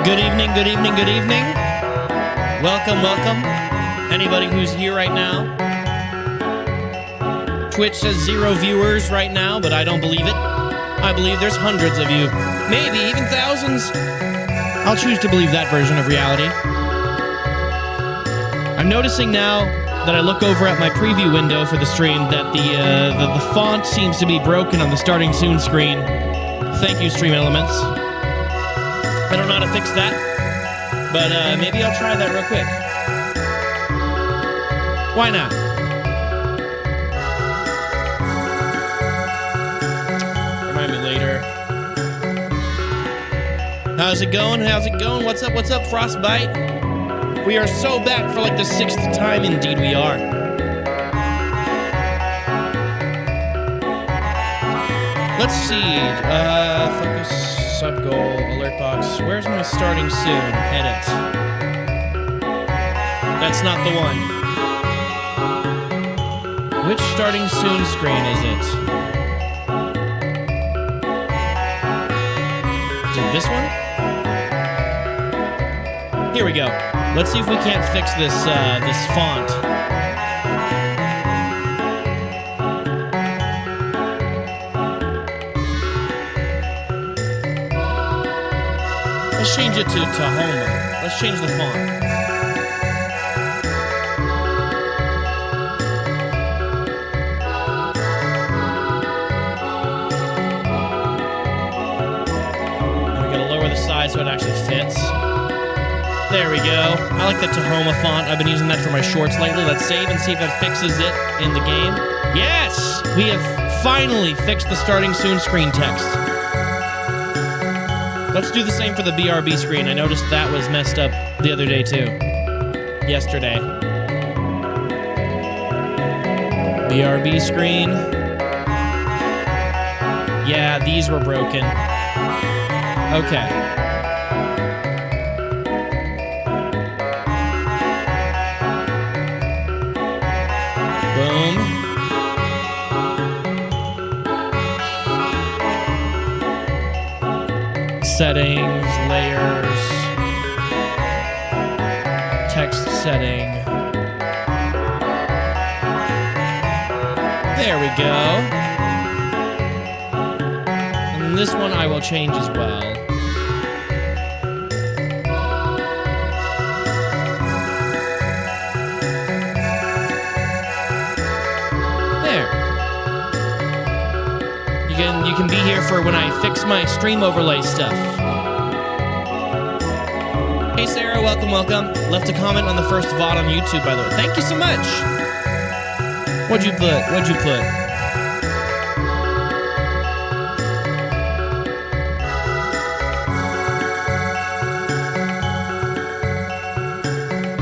Good evening, good evening, good evening. Welcome, welcome. Anybody who's here right now. Twitch says 0 viewers right now, but I don't believe it. I believe there's hundreds of you. Maybe even thousands. I'll choose to believe that version of reality. I'm noticing now that I look over at my preview window for the stream that the font seems to be broken on the starting soon screen. Thank you, Stream Elements. I don't know how to fix that, but maybe I'll try that real quick. Why not? Remind me later. How's it going? How's it going? What's up? What's up, Frostbite? We are so back for like the 6th time. Indeed we are. Let's see. Focus. Sub goal, alert box. Where's my starting soon? Edit. That's not the one. Which starting soon screen is it? Is it this one? Here we go. Let's see if we can't fix this this font. Let's change it to Tahoma. Let's change the font. And we gotta lower the size so it actually fits. There we go. I like the Tahoma font. I've been using that for my shorts lately. Let's save and see if it fixes it in the game. Yes! We have finally fixed the starting soon screen text. Let's do the same for the BRB screen. I noticed that was messed up the other day, too. Yesterday. BRB screen. Yeah, these were broken. Okay. Boom. Settings, layers, text setting. There we go. And then this one I will change as well. There. You can be here for when I fix my stream overlay stuff. Hey Sarah, welcome, welcome. Left a comment on the first VOD on YouTube, by the way. Thank you so much. What'd you put? What'd you put?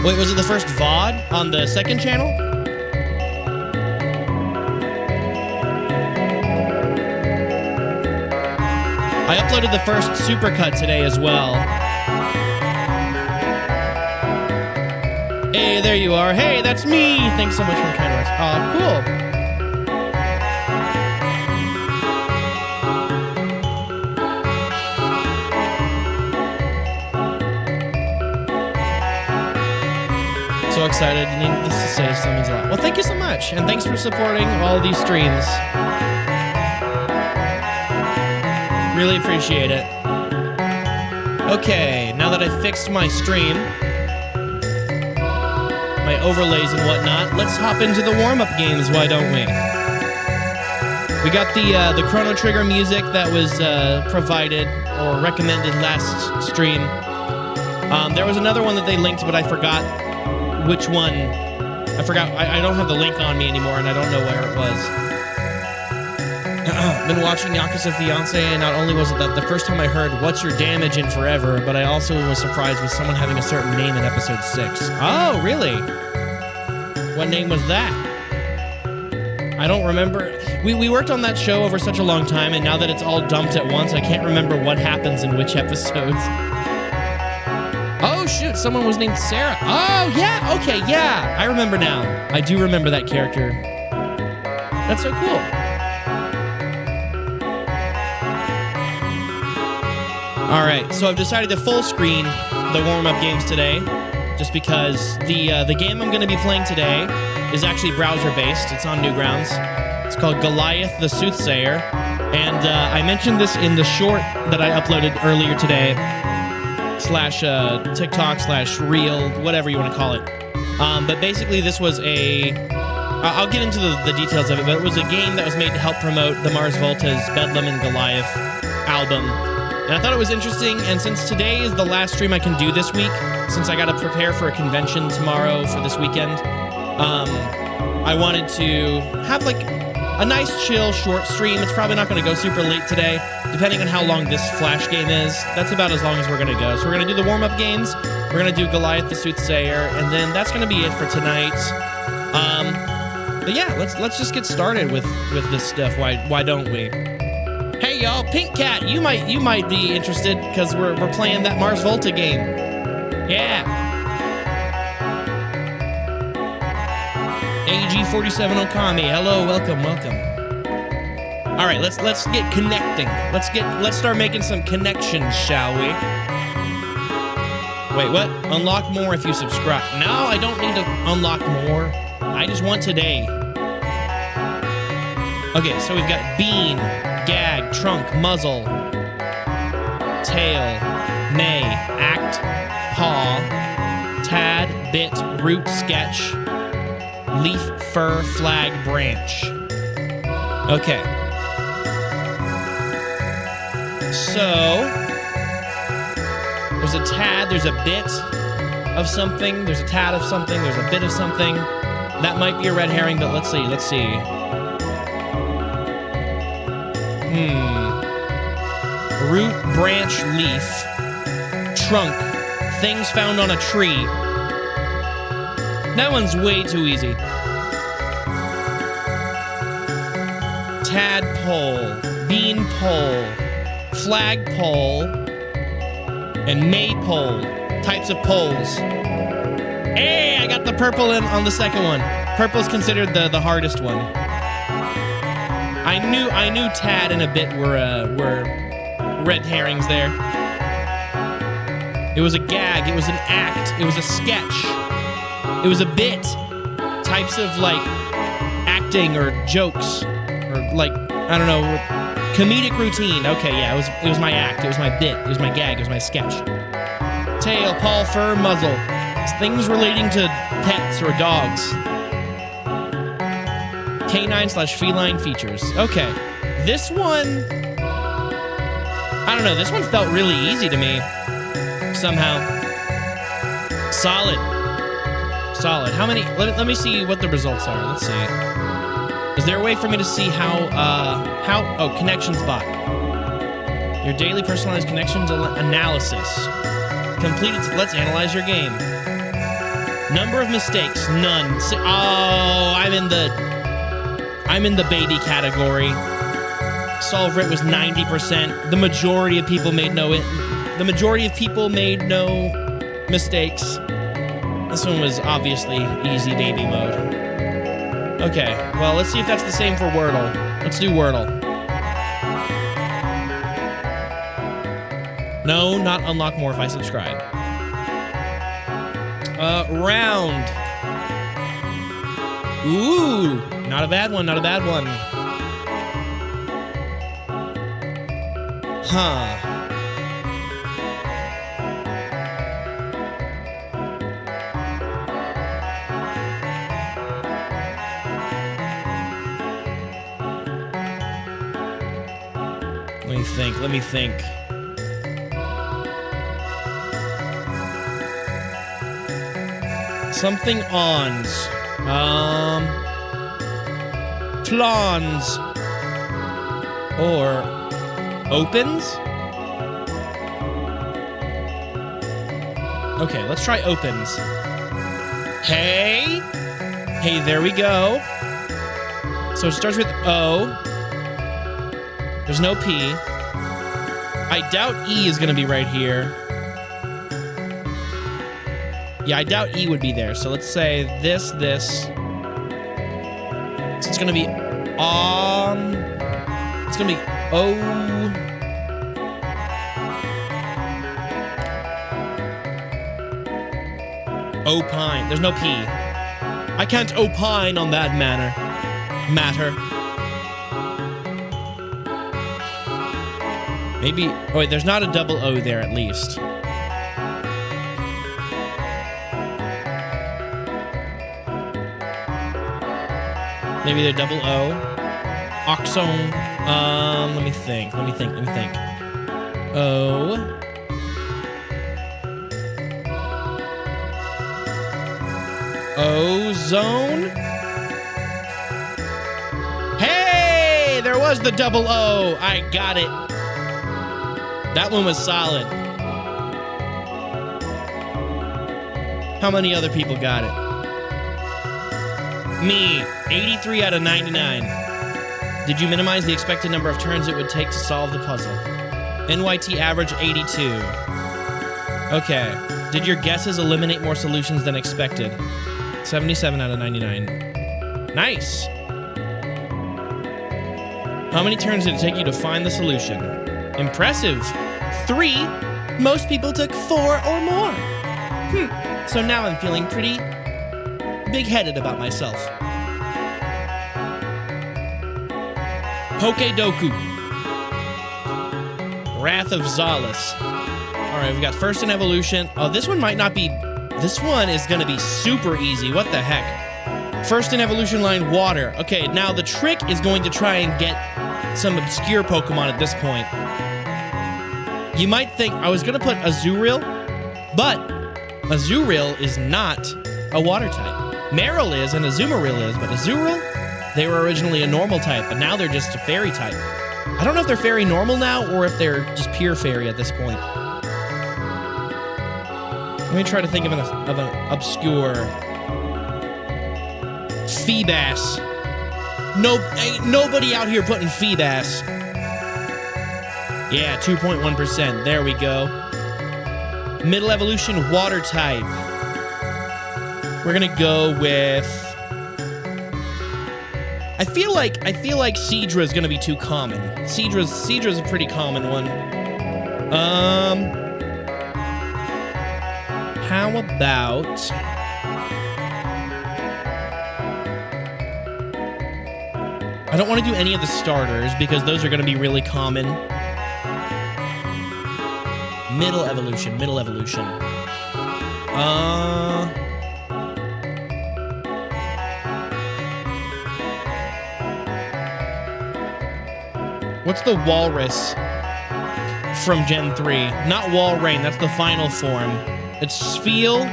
Wait, was it the first VOD on the second channel? I uploaded the first supercut today as well. Hey, there you are. Hey, that's me. Thanks so much for the kind words. Oh, cool. So excited. Needless to say, still means a lot. Well, thank you so much. And thanks for supporting all these streams. Really appreciate it. Okay, now that I fixed my stream, my overlays and whatnot, let's hop into the warm-up games, why don't we? We got the Chrono Trigger music that was provided or recommended last stream. There was another one that they linked, but I forgot which one. I forgot. I don't have the link on me anymore, and I don't know where it was. Been watching Yakuza Fiance, and not only was it that the first time I heard "What's Your Damage" in Forever, but I also was surprised with someone having a certain name in episode 6. Oh, really? What name was that? I don't remember. We worked on that show over such a long time, and now that it's all dumped at once, I can't remember what happens in which episodes. Oh, shoot, someone was named Sarah. Oh, yeah, okay, yeah. I remember now. I do remember that character. That's so cool. All right, so I've decided to full screen the warm-up games today, just because the game I'm going to be playing today is actually browser-based. It's on Newgrounds. It's called Goliath the Soothsayer, and I mentioned this in the short that I uploaded earlier today, / TikTok / Reel, whatever you want to call it. But basically, this was I'll get into the details of it, but it was a game that was made to help promote the Mars Volta's Bedlam and Goliath album. And I thought it was interesting, and since today is the last stream I can do this week, since I got to prepare for a convention tomorrow for this weekend, I wanted to have like a nice chill short stream. It's probably not going to go super late today, depending on how long this Flash game is. That's about as long as we're going to go. So we're going to do the warm-up games, we're going to do Goliath the Soothsayer, and then that's going to be it for tonight. But yeah, let's just get started with this stuff. Why don't we? Hey y'all, Pink Cat, you might be interested because we're playing that Mars Volta game. Yeah. AG47 Okami, hello, welcome. All right, let's get connecting. Let's start making some connections, shall we? Wait, what? Unlock more if you subscribe. No, I don't need to unlock more. I just want today. Okay, so we've got Bean, Gag, Trunk, Muzzle, Tail, May, Act, Paw, Tad, Bit, Root, Sketch, Leaf, Fur, Flag, Branch. Okay. So, there's a tad, there's a bit of something, there's a tad of something, there's a bit of something. That might be a red herring, but let's see. Root, branch, leaf, trunk, things found on a tree. That one's way too easy. Tadpole, beanpole, flagpole, and maypole. Types of poles. Hey, I got the purple on the second one. Purple's considered the hardest one. I knew Tad and a bit were red herrings there. It was a gag, it was an act, it was a sketch, it was a bit. Types of like acting or jokes or like, I don't know, comedic routine. Okay, yeah, it was my act, it was my bit, it was my gag, it was my sketch. Tail, paw, fur, muzzle. It's things relating to pets or dogs. Canine / feline features. Okay. This one, I don't know, this one felt really easy to me. Somehow. Solid. How many, let me see what the results are. Let's see. Is there a way for me to see how, oh, connections bot. Your daily personalized connections analysis. Completed, let's analyze your game. Number of mistakes, none. Oh, I'm in the baby category. Solve rate was 90%. The majority of people made no mistakes. This one was obviously easy baby mode. Okay, well, let's see if that's the same for Wordle. Let's do Wordle. No, not unlock more if I subscribe. Round. Ooh, not a bad one. Huh. Let me think. Something ons. Flans. Or opens? Okay, let's try opens. Hey, there we go. So it starts with O. There's no P. I doubt E is going to be right here. Yeah, I doubt E would be there. So let's say this. So it's going to be it's going to be O. Opine. There's no P. I can't opine on that matter. Maybe... Oh, wait, there's not a double O there, at least. Maybe the double O. Oxone. Let me think. O. Ozone. Hey, there was the double O. I got it. That one was solid. How many other people got it? Me, 83 out of 99. Did you minimize the expected number of turns it would take to solve the puzzle? NYT average 82. Okay. Did your guesses eliminate more solutions than expected? 77 out of 99. Nice. How many turns did it take you to find the solution? Impressive. 3. Most people took 4 or more. So now I'm feeling pretty big-headed about myself. Pokedoku. Wrath of Zalus. All right, we've got first in evolution. Oh, this one might not be... This one is going to be super easy. What the heck? First in evolution line, water. Okay, now the trick is going to try and get some obscure Pokemon at this point. You might think I was going to put Azurill, but Azurill is not a water type. Marill is and Azumarill is, but Azurill, they were originally a normal type, but now they're just a fairy type. I don't know if they're fairy normal now or if they're just pure fairy at this point. Let me try to think of an obscure... Feebas. Ain't nobody out here putting Feebas. Yeah, 2.1%. There we go. Middle evolution, water type. We're gonna go with... I feel like Seadra is gonna be too common. Seadra's a pretty common one. How about... I don't want to do any of the starters because those are going to be really common. Middle evolution. What's the Walrus from Gen 3? Not Walrein, that's the final form. It's Spheal,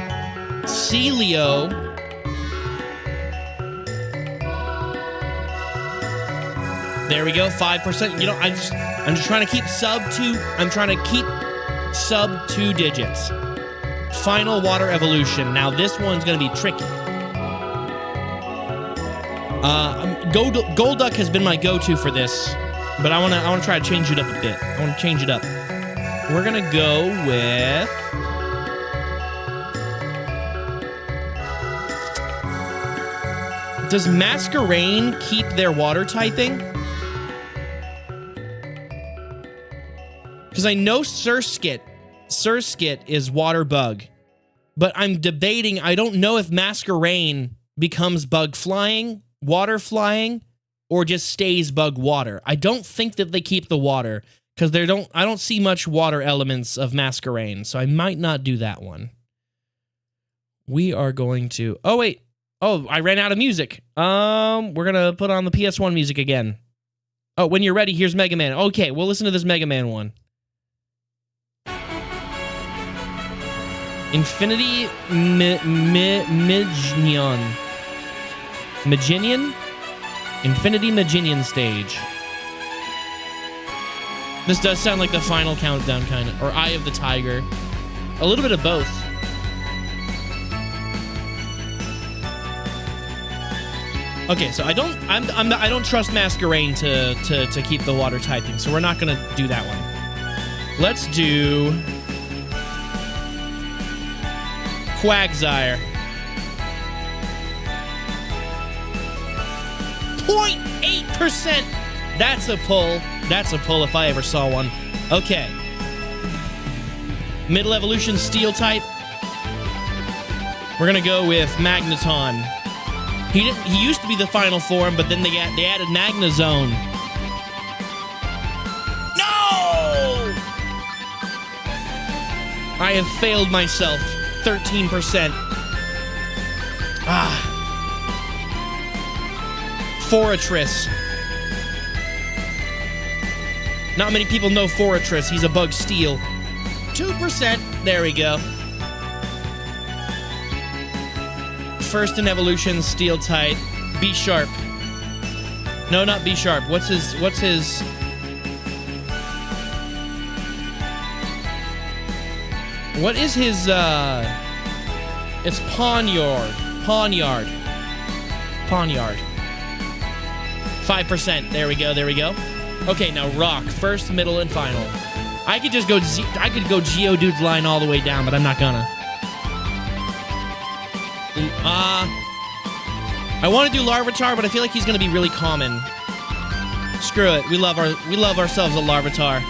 Celio, there we go, 5%. You know, I'm just trying to keep sub 2. I'm trying to keep sub 2 digits. Final water evolution. Now this one's gonna be tricky. Golduck has been my go-to for this, but I wanna try to change it up a bit. I wanna change it up. We're gonna go with... Does Masquerain keep their water typing? Because I know Surskit is water bug, but I'm debating, I don't know if Masquerain becomes bug flying, water flying, or just stays bug water. I don't think that they keep the water, because I don't see much water elements of Masquerain, so I might not do that one. We are going to... Oh, wait. Oh, I ran out of music. We're going to put on the PS1 music again. Oh, when you're ready, here's Mega Man. Okay, we'll listen to this Mega Man one. Infinity Maginion? Infinity Maginion stage. This does sound like the final countdown, kind of. Or Eye of the Tiger. A little bit of both. Okay, so I don't trust Masquerain to keep the water typing, so we're not gonna do that one. Let's do Quagsire. 0.8%. That's a pull. That's a pull if I ever saw one. Okay. Middle evolution, steel type. We're gonna go with Magneton. He used to be the final form, but then they added Magnezone. No! I have failed myself. 13%. Forretress. Not many people know Forretress. He's a bug steel. 2%. There we go. First in evolution, steel type. B sharp. No, not B sharp. What's his What is his, it's Pawniard. 5%. There we go. Okay, now rock. First, middle, and final. I could just go, I could go Geodude's line all the way down, but I'm not gonna. I want to do Larvitar, but I feel like he's gonna be really common. Screw it. We love ourselves a Larvitar.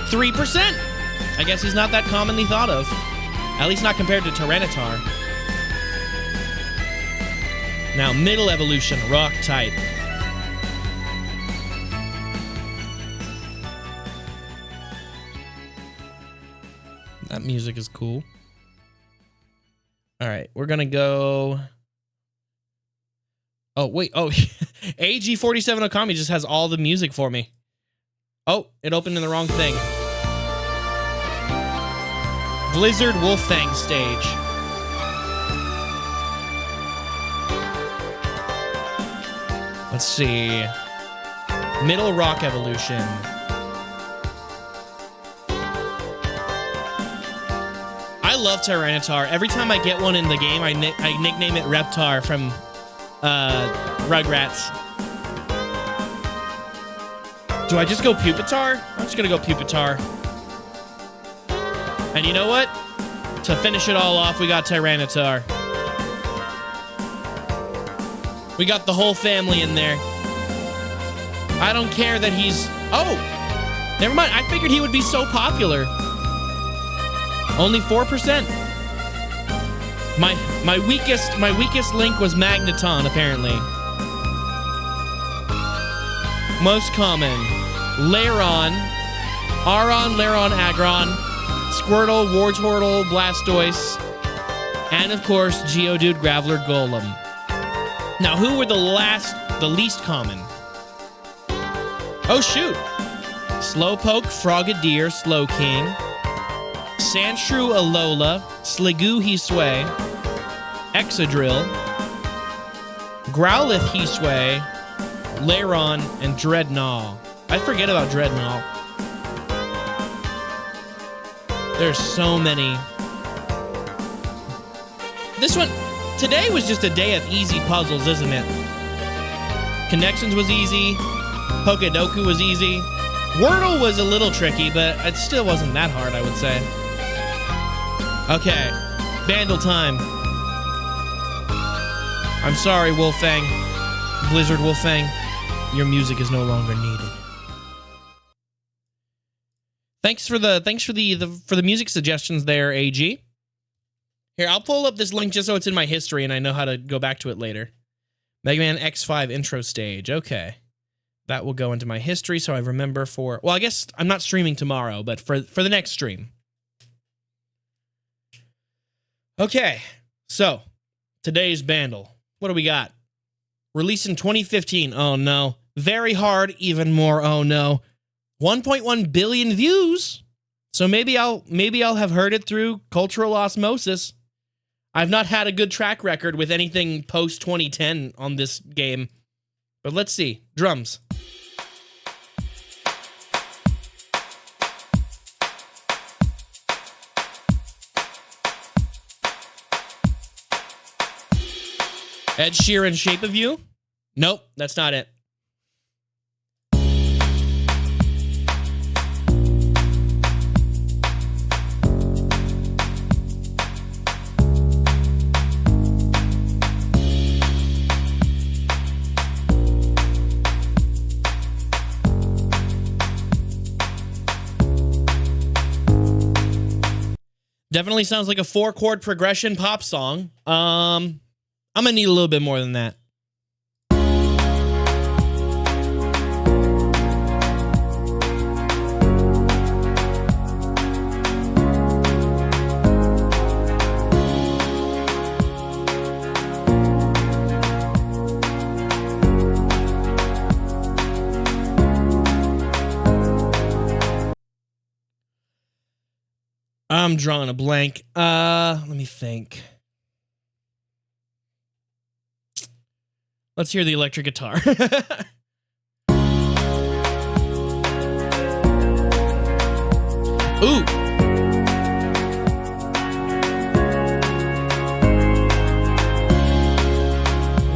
3%. I guess he's not that commonly thought of. At least not compared to Tyranitar. Now, middle evolution, rock type. That music is cool. All right, we're gonna go. Oh, wait. Oh, AG47 Okami just has all the music for me. Oh, it opened in the wrong thing. Blizzard Wolfang stage. Let's see. Middle rock evolution. I love Tyranitar. Every time I get one in the game, I nickname it Reptar from Rugrats. Do I just go Pupitar? I'm just gonna go Pupitar. And you know what? To finish it all off, we got Tyranitar. We got the whole family in there. I don't care that he's... Oh! Never mind. I figured he would be so popular. Only 4%. My weakest link was Magneton, apparently. Most common. Lairon. Aron, Lairon, Aggron. Squirtle, Wartortle, Blastoise, and of course, Geodude, Graveler, Golem. Now, who were the least common? Oh, shoot. Slowpoke, Frogadier, Slowking, Sandshrew, Alola, Sliggoo, Hisui, Exadrill, Growlithe, Hisui, Lairon, and Dreadnought. I forget about Dreadnought. There's so many. This one, today was just a day of easy puzzles, isn't it? Connections was easy. Pokedoku was easy. Wordle was a little tricky, but it still wasn't that hard, I would say. Okay, Bandle time. I'm sorry, Wolfang. Blizzard Wolfang. Your music is no longer needed. Thanks for the music suggestions there, AG. Here, I'll pull up this link just so it's in my history and I know how to go back to it later. Mega Man X5 intro stage. Okay. That will go into my history so I remember for... Well, I guess I'm not streaming tomorrow, but for the next stream. Okay. So, today's Bandle. What do we got? Released in 2015. Oh, no. Very hard. Even more. Oh, no. 1.1 billion views. So maybe I'll have heard it through cultural osmosis. I've not had a good track record with anything post 2010 on this game. But let's see. Drums. Ed Sheeran, Shape of You? Nope, that's not it. Definitely sounds like a 4-chord progression pop song. I'm gonna need a little bit more than that. I'm drawing a blank. Let me think. Let's hear the electric guitar. Ooh.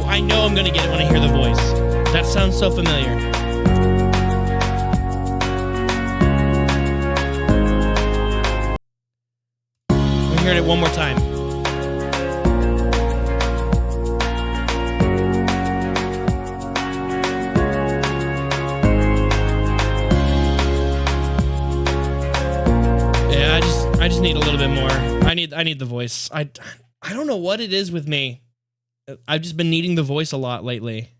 I know I'm gonna get it when I hear the voice. That sounds so familiar. I heard it one more time. Yeah, I just need a little bit more. I need the voice. I don't know what it is with me. I've just been needing the voice a lot lately.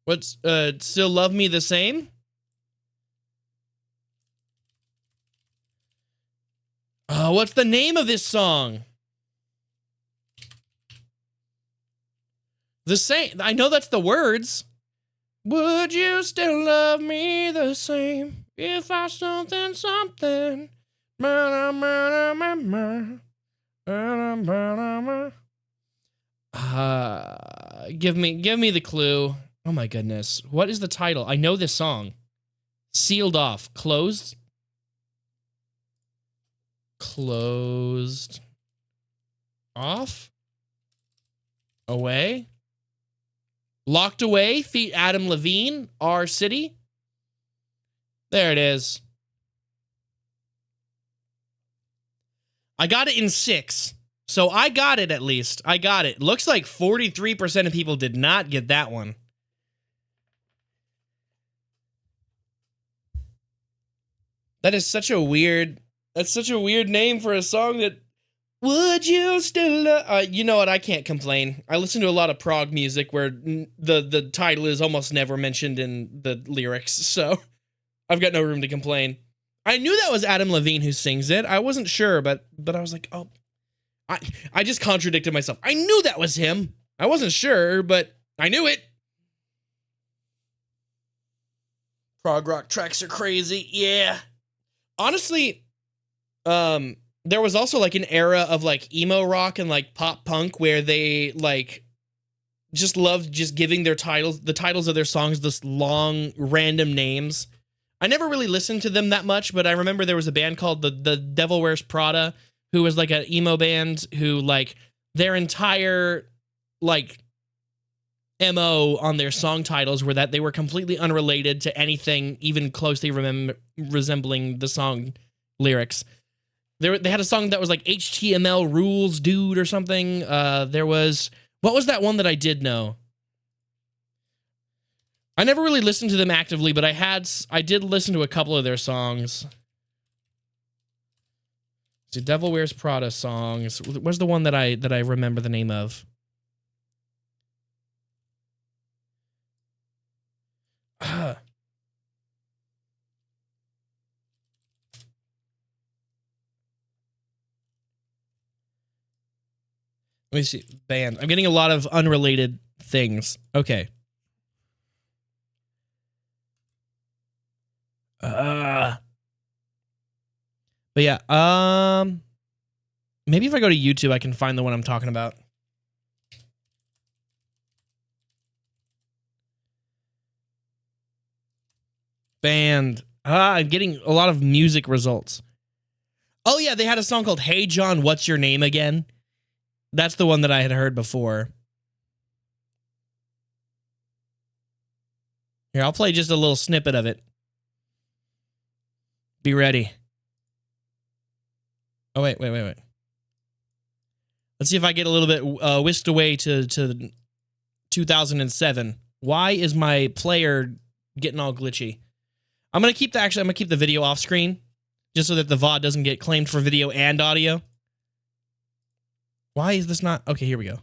What's still love me the same? What's the name of this song? The same. I know that's the words. Would you still love me the same if I something? Give me the clue. Oh my goodness. What is the title? I know this song. Sealed off. Closed. Closed. Off. Away. Locked Away. Feat Adam Levine. Our City. There it is. I got it in 6. So I got it at least. I got it. Looks like 43% of people did not get that one. That is such a weird... That's such a weird name for a song that... Would you still love... you know what? I can't complain. I listen to a lot of prog music where the title is almost never mentioned in the lyrics, so I've got no room to complain. I knew that was Adam Levine who sings it. I wasn't sure, but I was like, oh... I just contradicted myself. I knew that was him. I wasn't sure, but I knew it. Prog rock tracks are crazy. Yeah. Honestly, there was also like an era of like emo rock and like pop punk where they like just loved just giving the titles of their songs this long random names. I never really listened to them that much, but I remember there was a band called the Devil Wears Prada who was like an emo band who like their entire like MO on their song titles were that they were completely unrelated to anything even closely resembling the song lyrics. They had a song that was like HTML rules, dude, or something. There was... What was that one that I did know? I never really listened to them actively, but I did listen to a couple of their songs. So Devil Wears Prada songs. What's the one that I remember the name of? Let me see. Band. I'm getting a lot of unrelated things. Okay. But yeah, maybe if I go to YouTube, I can find the one I'm talking about. Band. I'm getting a lot of music results. Oh yeah, they had a song called Hey John, What's Your Name Again? That's the one that I had heard before. Here, I'll play just a little snippet of it. Be ready. Oh, wait. Let's see if I get a little bit whisked away to 2007. Why is my player getting all glitchy? I'm gonna keep the video off screen just so that the VOD doesn't get claimed for video and audio. Why is this not? Okay, here we go.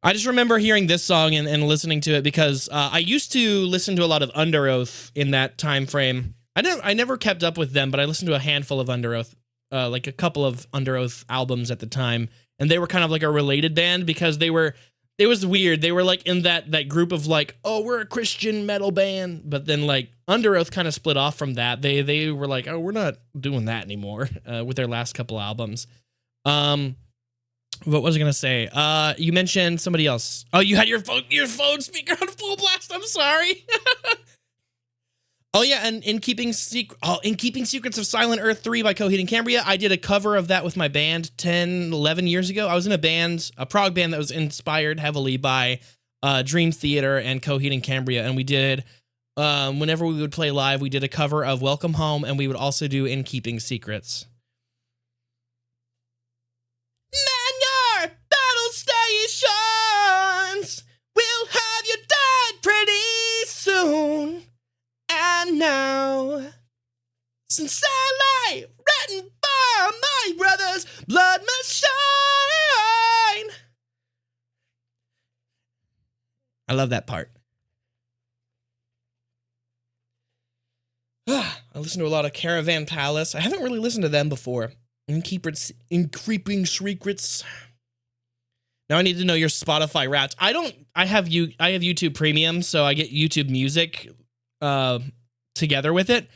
I just remember hearing this song and listening to it because I used to listen to a lot of Under Oath in that time frame. I never kept up with them, but I listened to a handful of Under Oath, like a couple of Under Oath albums at the time, and they were kind of like a related band because it was weird. They were like in that group of like, oh, we're a Christian metal band, but then like Under Oath kind of split off from that. They were like, oh, we're not doing that anymore with their last couple albums. What was I gonna say? You mentioned somebody else. Oh, you had your phone speaker on full blast. I'm sorry. Oh yeah, and in keeping Secrets of Silent Earth 3 by Coheed and Cambria, I did a cover of that with my band 10, 11 years ago. I was in a prog band that was inspired heavily by Dream Theater and Coheed and Cambria, and we did whenever we would play live, we did a cover of Welcome Home, and we would also do In Keeping Secrets. Stations will have you died pretty soon. And now, since I lie written by my brother's blood must shine. I love that part. I listen to a lot of Caravan Palace. I haven't really listened to them before. In Creeping Secrets. Now I need to know your Spotify Wrapped. I have YouTube Premium, so I get YouTube Music together with it.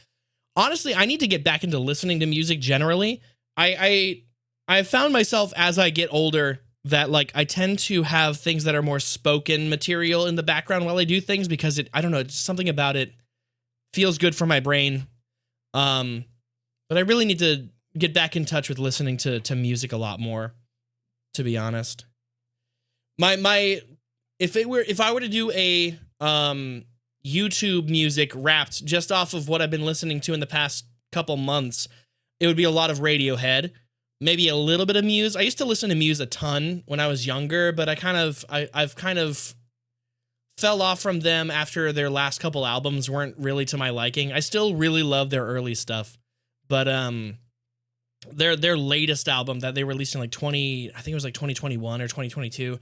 Honestly, I need to get back into listening to music generally. I've found myself as I get older that like I tend to have things that are more spoken material in the background while I do things because I don't know, just something about it feels good for my brain. But I really need to get back in touch with listening to music a lot more, to be honest. If I were to do a YouTube Music Wrapped just off of what I've been listening to in the past couple months, it would be a lot of Radiohead, maybe a little bit of Muse. I used to listen to Muse a ton when I was younger, but I've kind of fell off from them after their last couple albums weren't really to my liking. I still really love their early stuff, but their latest album that they released in like 2021 or 2022.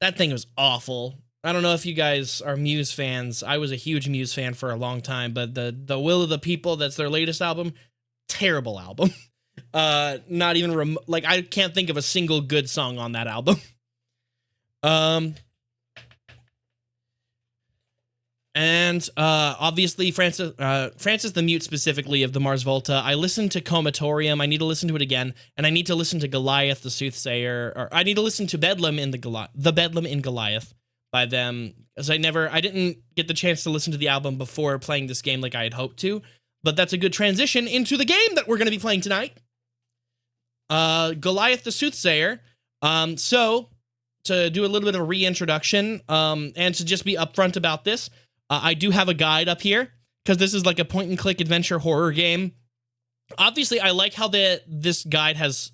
That thing was awful. I don't know if you guys are Muse fans. I was a huge Muse fan for a long time, but the Will of the People, that's their latest album, terrible album. Not even I can't think of a single good song on that album. And obviously Francis the Mute specifically of the Mars Volta. I listened to Comatorium. I need to listen to it again, and I need to listen to Goliath the Soothsayer, or I need to listen to Bedlam in the Bedlam in Goliath by them, as I didn't get the chance to listen to the album before playing this game like I had hoped to, but that's a good transition into the game that we're going to be playing tonight. Goliath the Soothsayer. So to do a little bit of a reintroduction, and to just be upfront about this, I do have a guide up here because this is like a point-and-click adventure horror game. Obviously, I like how this guide has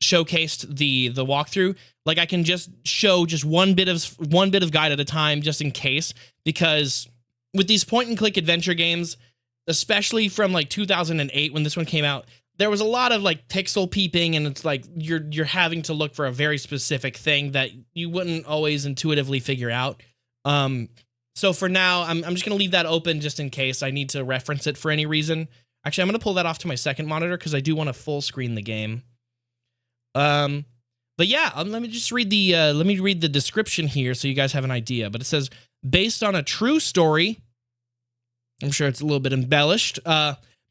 showcased the walkthrough. Like I can just show just one bit of guide at a time, just in case. Because with these point-and-click adventure games, especially from like 2008 when this one came out, there was a lot of like pixel peeping, and it's like you're having to look for a very specific thing that you wouldn't always intuitively figure out. So for now, I'm just going to leave that open just in case I need to reference it for any reason. Actually, I'm going to pull that off to my second monitor because I do want to full screen the game. But yeah, let me just read the description here so you guys have an idea. But it says, based on a true story, I'm sure it's a little bit embellished,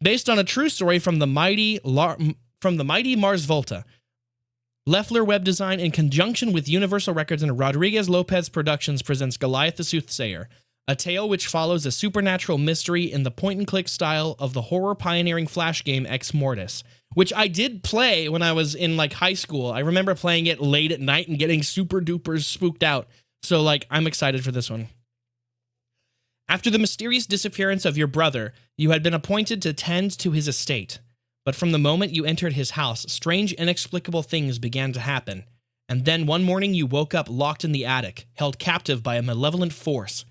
based on a true story from the mighty Mars Volta. Leffler Web Design, in conjunction with Universal Records and Rodriguez Lopez Productions, presents Goliath the Soothsayer, a tale which follows a supernatural mystery in the point-and-click style of the horror-pioneering flash game Ex Mortis, which I did play when I was in, like, high school. I remember playing it late at night and getting super-duper spooked out. So, like, I'm excited for this one. After the mysterious disappearance of your brother, you had been appointed to tend to his estate. But from the moment you entered his house, strange, inexplicable things began to happen. And then one morning you woke up locked in the attic, held captive by a malevolent force.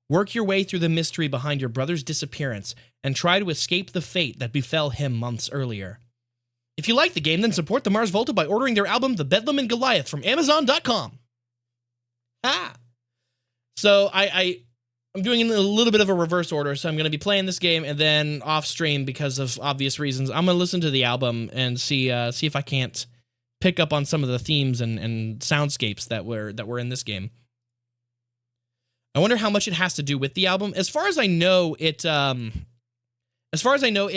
Work your way through the mystery behind your brother's disappearance, and try to escape the fate that befell him months earlier. If you like the game, then support the Mars Volta by ordering their album, The Bedlam and Goliath, from Amazon.com. Ah! So I'm doing a little bit of a reverse order, so I'm going to be playing this game, and then off stream, because of obvious reasons, I'm going to listen to the album and see if I can't pick up on some of the themes and soundscapes that were in this game. I wonder how much it has to do with the album. As far as I know, it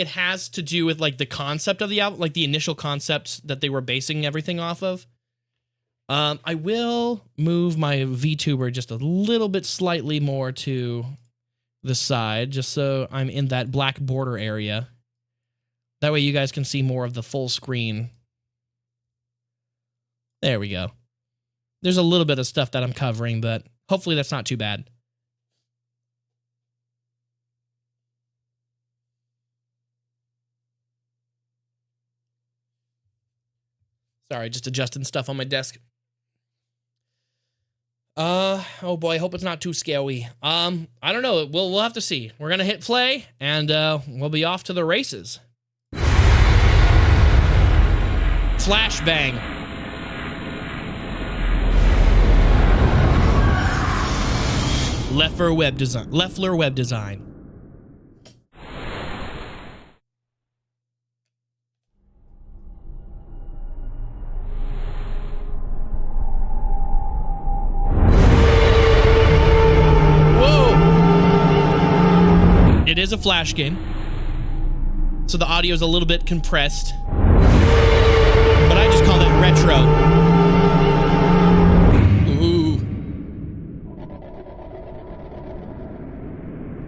has to do with, like, the concept of the album, like the initial concept that they were basing everything off of. I will move my VTuber just a little bit slightly more to the side, just so I'm in that black border area. That way you guys can see more of the full screen. There we go. There's a little bit of stuff that I'm covering, but hopefully that's not too bad. Sorry, just adjusting stuff on my desk. Oh boy, I hope it's not too scary. I don't know. We'll have to see. We're gonna hit play, and we'll be off to the races. Flashbang. Leffler Web Design. It is a flash game, so the audio is a little bit compressed, but I just call that retro. Ooh.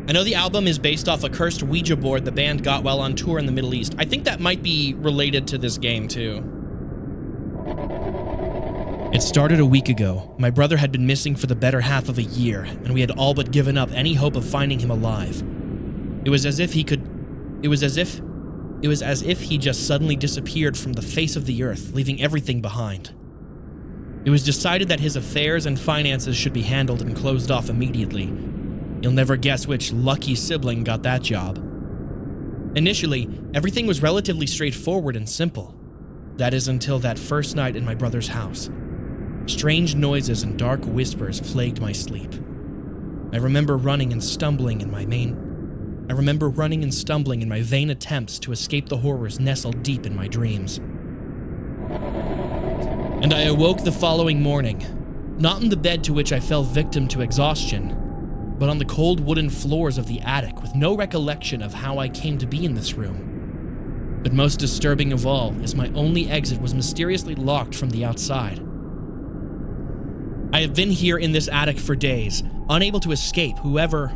I know the album is based off a cursed Ouija board the band got while on tour in the Middle East. I think that might be related to this game, too. It started a week ago. My brother had been missing for the better half of a year, and we had all but given up any hope of finding him alive. It was as if he just suddenly disappeared from the face of the earth, leaving everything behind. It was decided that his affairs and finances should be handled and closed off immediately. You'll never guess which lucky sibling got that job. Initially, everything was relatively straightforward and simple. That is until that first night in my brother's house. Strange noises and dark whispers plagued my sleep. I remember running and stumbling in my vain attempts to escape the horrors nestled deep in my dreams. And I awoke the following morning, not in the bed to which I fell victim to exhaustion, but on the cold wooden floors of the attic with no recollection of how I came to be in this room. But most disturbing of all is my only exit was mysteriously locked from the outside. I have been here in this attic for days, unable to escape whatever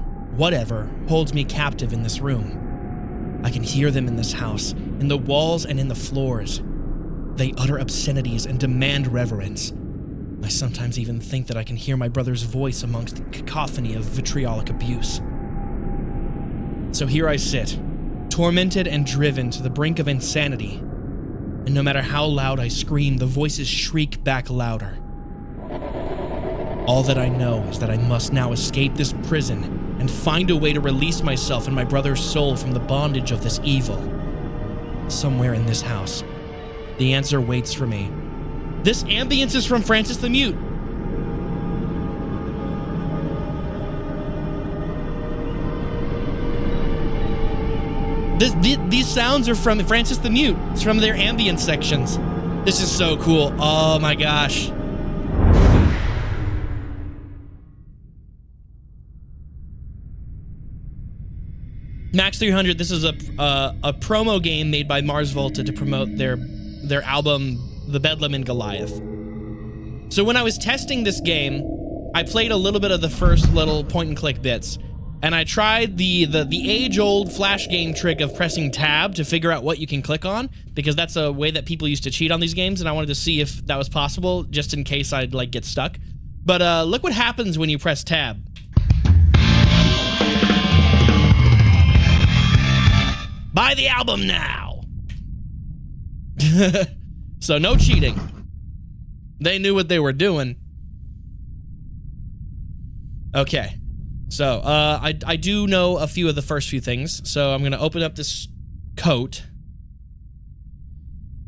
holds me captive in this room. I can hear them in this house, in the walls and in the floors. They utter obscenities and demand reverence. I sometimes even think that I can hear my brother's voice amongst the cacophony of vitriolic abuse. So here I sit, tormented and driven to the brink of insanity. And no matter how loud I scream, the voices shriek back louder. All that I know is that I must now escape this prison and find a way to release myself and my brother's soul from the bondage of this evil. Somewhere in this house, the answer waits for me. This ambience is from Francis the Mute. These sounds are from Francis the Mute. It's from their ambience sections. This is so cool. Oh my gosh. Max 300, this is a promo game made by Mars Volta to promote their album the Bedlam in Goliath. So when I was testing this game, I played a little bit of the first little point-and-click bits, and I tried the age-old Flash game trick of pressing tab to figure out what you can click on, because that's a way that people used to cheat on these games, and I wanted to see if that was possible, just in case I'd, like, get stuck. But look what happens when you press tab. Buy the album now! So no cheating. They knew what they were doing. Okay. So, I do know a few of the first few things, so I'm going to open up this coat.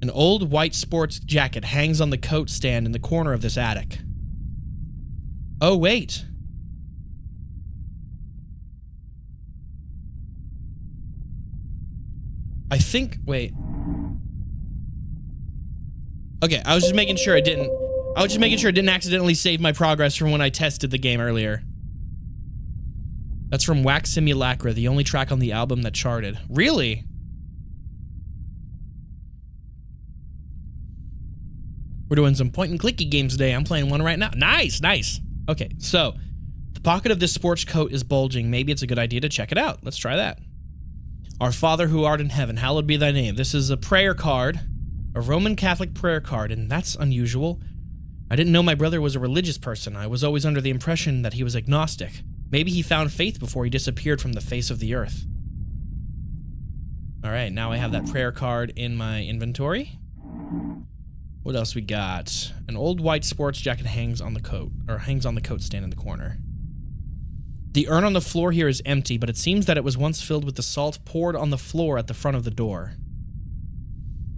An old white sports jacket hangs on the coat stand in the corner of this attic. Oh, wait. I think, wait. Okay, I was just making sure it didn't accidentally save my progress from when I tested the game earlier. That's from Wax Simulacra, the only track on the album that charted. Really? We're doing some point-and-clicky games today. I'm playing one right now. Nice, nice. Okay, so the pocket of this sports coat is bulging. Maybe it's a good idea to check it out. Let's try that. Our Father who art in heaven, hallowed be thy name. This is a prayer card, a Roman Catholic prayer card, and that's unusual. I didn't know my brother was a religious person. I was always under the impression that he was agnostic. Maybe he found faith before he disappeared from the face of the earth. All right, now I have that prayer card in my inventory. What else we got? An old white sports jacket hangs on the coat stand in the corner. The urn on the floor here is empty, but it seems that it was once filled with the salt poured on the floor at the front of the door.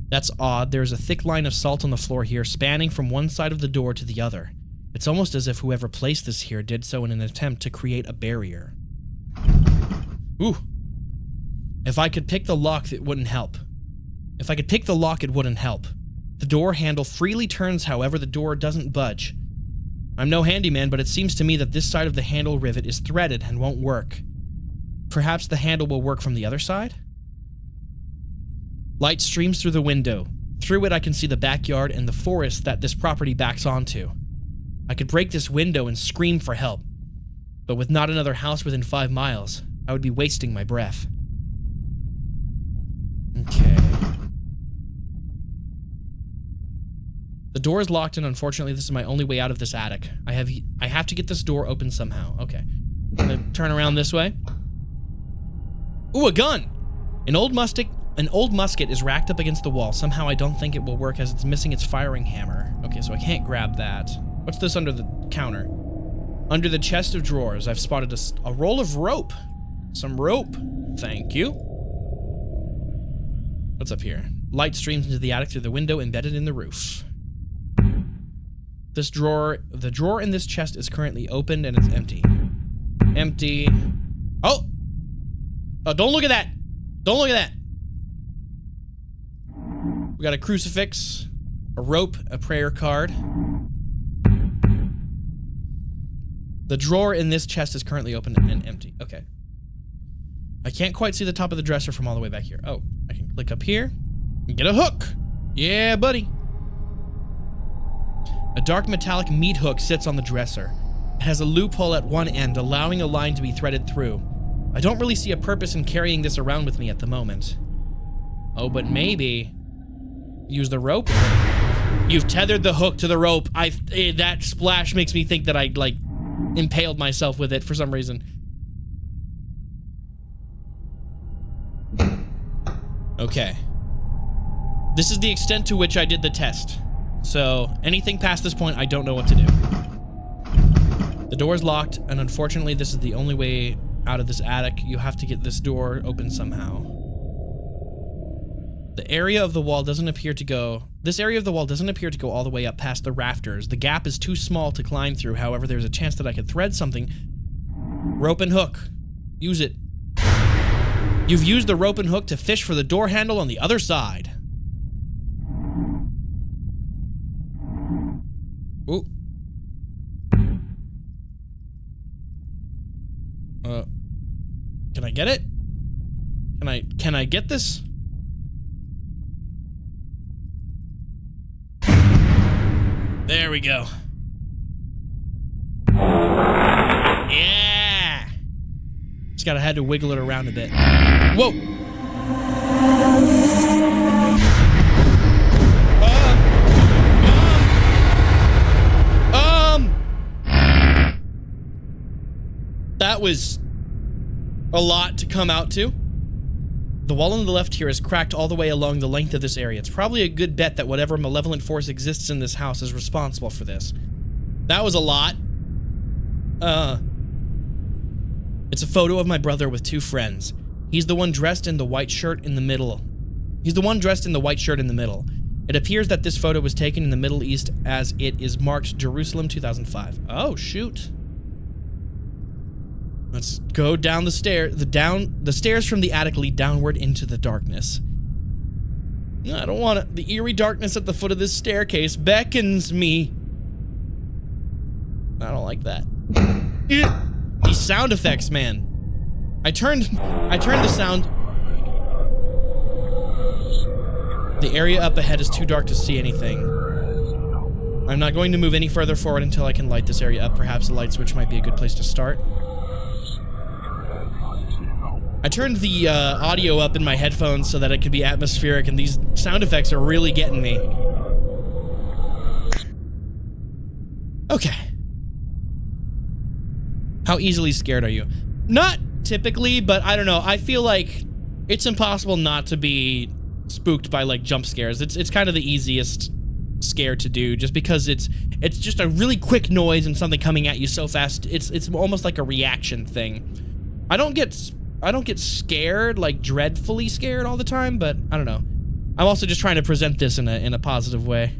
That's odd. There's a thick line of salt on the floor here, spanning from one side of the door to the other. It's almost as if whoever placed this here did so in an attempt to create a barrier. Ooh. If I could pick the lock, it wouldn't help. The door handle freely turns, however, the door doesn't budge. I'm no handyman, but it seems to me that this side of the handle rivet is threaded and won't work. Perhaps the handle will work from the other side? Light streams through the window. Through it, I can see the backyard and the forest that this property backs onto. I could break this window and scream for help, but with not another house within 5 miles, I would be wasting my breath. Okay. The door is locked, and unfortunately, this is my only way out of this attic. I have to get this door open somehow. Okay. I'm gonna turn around this way. Ooh, a gun! An old musket is racked up against the wall. Somehow I don't think it will work as it's missing its firing hammer. Okay, so I can't grab that. What's this under the counter? Under the chest of drawers, I've spotted a roll of rope. Some rope. Thank you. What's up here? Light streams into the attic through the window embedded in the roof. The drawer in this chest is currently opened and it's empty. Empty. Oh! Oh, don't look at that! Don't look at that! We got a crucifix, a rope, a prayer card. The drawer in this chest is currently open and empty. Okay. I can't quite see the top of the dresser from all the way back here. Oh, I can click up here and get a hook. Yeah, buddy. A dark metallic meat hook sits on the dresser. It has a loophole at one end, allowing a line to be threaded through. I don't really see a purpose in carrying this around with me at the moment. Oh, but maybe use the rope. You've tethered the hook to the rope. That splash makes me think that I, like, impaled myself with it for some reason. Okay. This is the extent to which I did the test. So, anything past this point, I don't know what to do. The door is locked, and unfortunately, this is the only way out of this attic. You have to get this door open somehow. This area of the wall doesn't appear to go all the way up past the rafters. The gap is too small to climb through. However, there's a chance that I could thread something. Rope and hook. Use it. You've used the rope and hook to fish for the door handle on the other side. Ooh. Can I get it? Can I get this? we go. Yeah! Just gotta had to wiggle it around a bit. Whoa! That was a lot to come out to. The wall on the left here is cracked all the way along the length of this area. It's probably a good bet that whatever malevolent force exists in this house is responsible for this. That was a lot. It's a photo of my brother with two friends. He's the one dressed in the white shirt in the middle. It appears that this photo was taken in the Middle East as it is marked Jerusalem 2005. Oh, shoot. Let's go down the the stairs from the attic lead downward into the darkness. I don't want it. The eerie darkness at the foot of this staircase beckons me. I don't like that. These sound effects, man. I turned the sound. The area up ahead is too dark to see anything. I'm not going to move any further forward until I can light this area up. Perhaps a light switch might be a good place to start. I turned the audio up in my headphones so that it could be atmospheric, and these sound effects are really getting me. Okay. How easily scared are you? Not typically, but I don't know. I feel like it's impossible not to be spooked by, like, jump scares. It's kind of the easiest scare to do, just because it's just a really quick noise and something coming at you so fast. It's almost like a reaction thing. I don't get scared, like dreadfully scared all the time, but I don't know. I'm also just trying to present this in a positive way.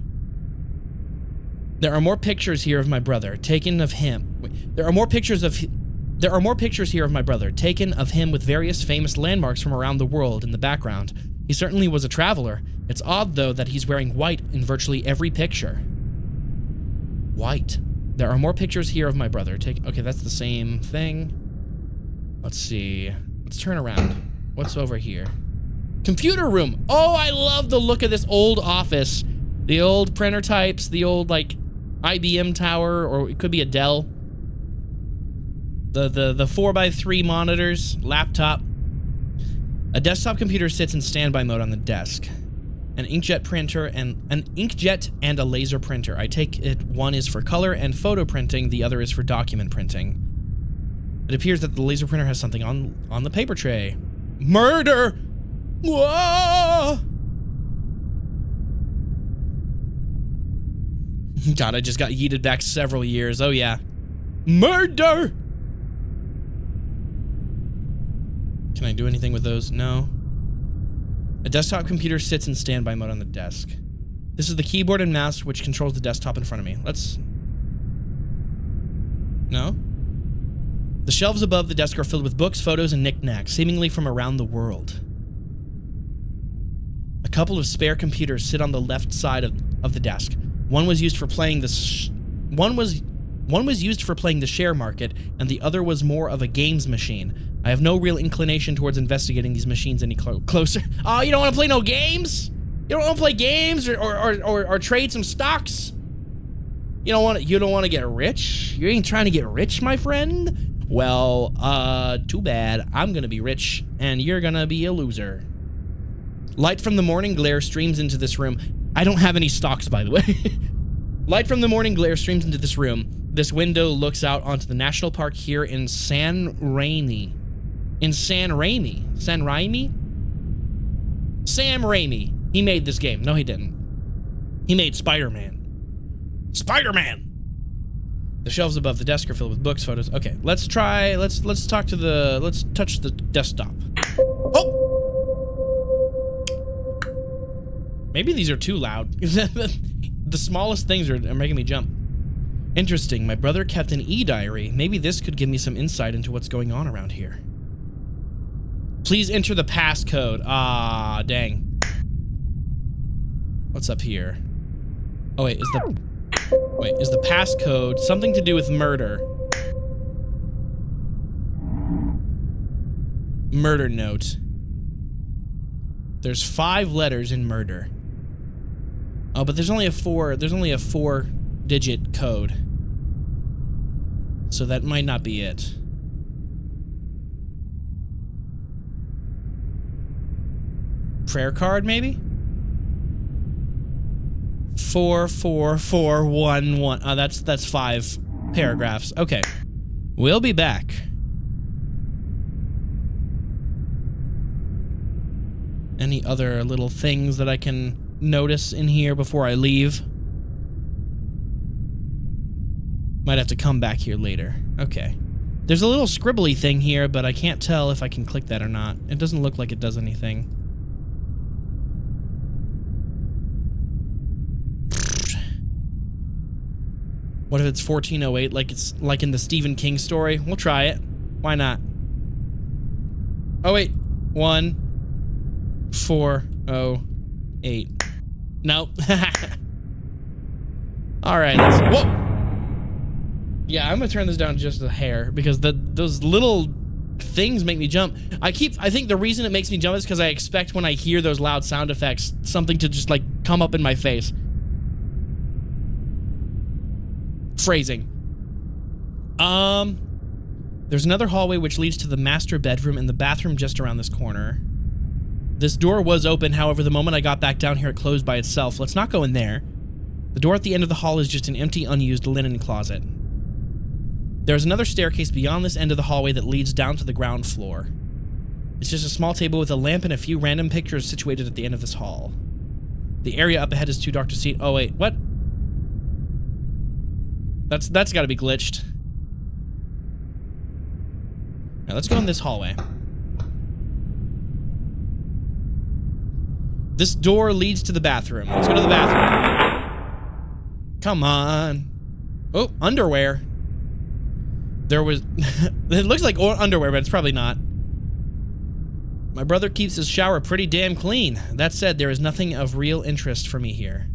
There are more pictures here of my brother, taken of him. Wait, there are more pictures here of my brother, taken of him with various famous landmarks from around the world in the background. He certainly was a traveler. It's odd, though, that he's wearing white in virtually every picture. White. There are more pictures here of my brother. Okay, that's the same thing. Let's see. Let's turn around. What's over here? Computer room. Oh, I love the look of this old office. The old printer types, the old, like, IBM tower, or it could be a Dell. The 4x3 monitors, laptop. A desktop computer sits in standby mode on the desk. An inkjet printer and a laser printer. I take it one is for color and photo printing, the other is for document printing. It appears that the laser printer has something on the paper tray. Murder! Whoa! God, I just got yeeted back several years. Oh, yeah. Murder! Can I do anything with those? No. A desktop computer sits in standby mode on the desk. This is the keyboard and mouse which controls the desktop in front of me. Let's... No? The shelves above the desk are filled with books, photos, and knickknacks, seemingly from around the world. A couple of spare computers sit on the left side of the desk. One was used for playing the share market, and the other was more of a games machine. I have no real inclination towards investigating these machines any closer. Oh, you don't want to play no games? You don't want to play games or trade some stocks? You don't want to get rich? You ain't trying to get rich, my friend? Well, too bad. I'm gonna be rich, and you're gonna be a loser. Light from the morning glare streams into this room. I don't have any stocks, by the way. Light from the morning glare streams into this room. This window looks out onto the national park here in San Raimi. Sam Raimi. He made this game. No, he didn't. He made Spider-Man. Spider-Man! The shelves above the desk are filled with books, photos. Okay, let's touch the desktop. Oh! Maybe these are too loud. The smallest things are making me jump. Interesting, my brother kept an e-diary. Maybe this could give me some insight into what's going on around here. Please enter the passcode. Ah, dang. What's up here? Oh, wait, is the passcode something to do with murder? Murder note. There's 5 letters in murder. Oh, but there's only a 4 digit code. So that might not be it. Prayer card, maybe? 44411. Oh, that's 5 paragraphs. Okay. We'll be back. Any other little things that I can notice in here before I leave? Might have to come back here later. Okay. There's a little scribbly thing here, but I can't tell if I can click that or not. It doesn't look like it does anything. What if it's 1408, like it's like in the Stephen King story? We'll try it. Why not? Oh wait, 1408. Nope. All right. Whoa. Yeah, I'm gonna turn this down just a hair because those little things make me jump. I think the reason it makes me jump is because I expect when I hear those loud sound effects, something to just like come up in my face. Phrasing. There's another hallway which leads to the master bedroom and the bathroom just around this corner. This door was open, however, the moment I got back down here, it closed by itself. Let's not go in there. The door at the end of the hall is just an empty, unused linen closet. There's another staircase beyond this end of the hallway that leads down to the ground floor. It's just a small table with a lamp and a few random pictures situated at the end of this hall. The area up ahead is too dark to see. Oh, wait, what? That's gotta be glitched. Now let's go in this hallway. This door leads to the bathroom. Let's go to the bathroom. Come on. Oh, underwear. There was... It looks like underwear, but it's probably not. My brother keeps his shower pretty damn clean. That said, there is nothing of real interest for me here.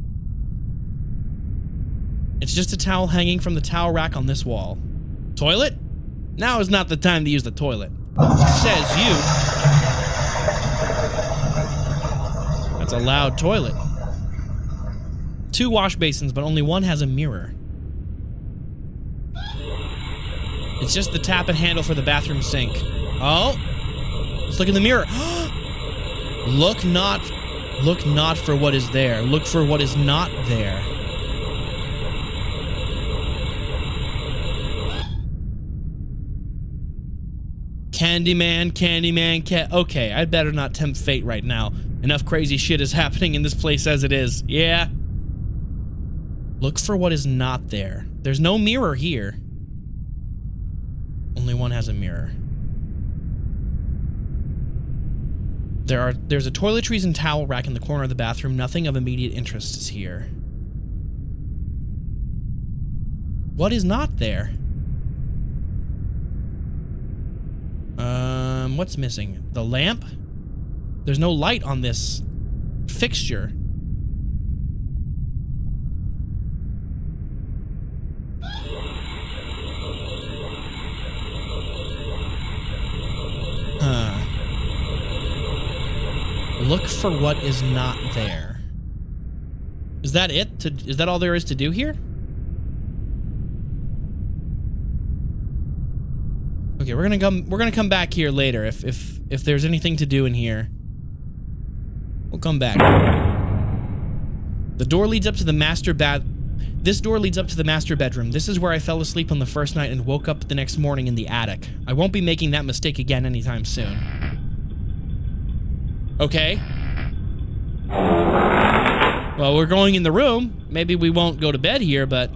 It's just a towel hanging from the towel rack on this wall. Toilet? Now is not the time to use the toilet. Says you. That's a loud toilet. 2 wash basins, but only one has a mirror. It's just the tap and handle for the bathroom sink. Oh! Let's look in the mirror. Look not for what is there. Look for what is not there. Candyman, okay, I'd better not tempt fate right now. Enough crazy shit is happening in this place as it is. Yeah. Look for what is not there. There's no mirror here. Only one has a mirror. There's a toiletries and towel rack in the corner of the bathroom. Nothing of immediate interest is here. What is not there? What's missing? The lamp? There's no light on this fixture. Look for what is not there. Is that it? Is that all there is to do here? Okay, we're gonna come back here later if there's anything to do in here. We'll come back. The door leads up to the master This door leads up to the master bedroom. This is where I fell asleep on the first night and woke up the next morning in the attic. I won't be making that mistake again anytime soon. Okay. Well, we're going in the room. Maybe we won't go to bed here, but...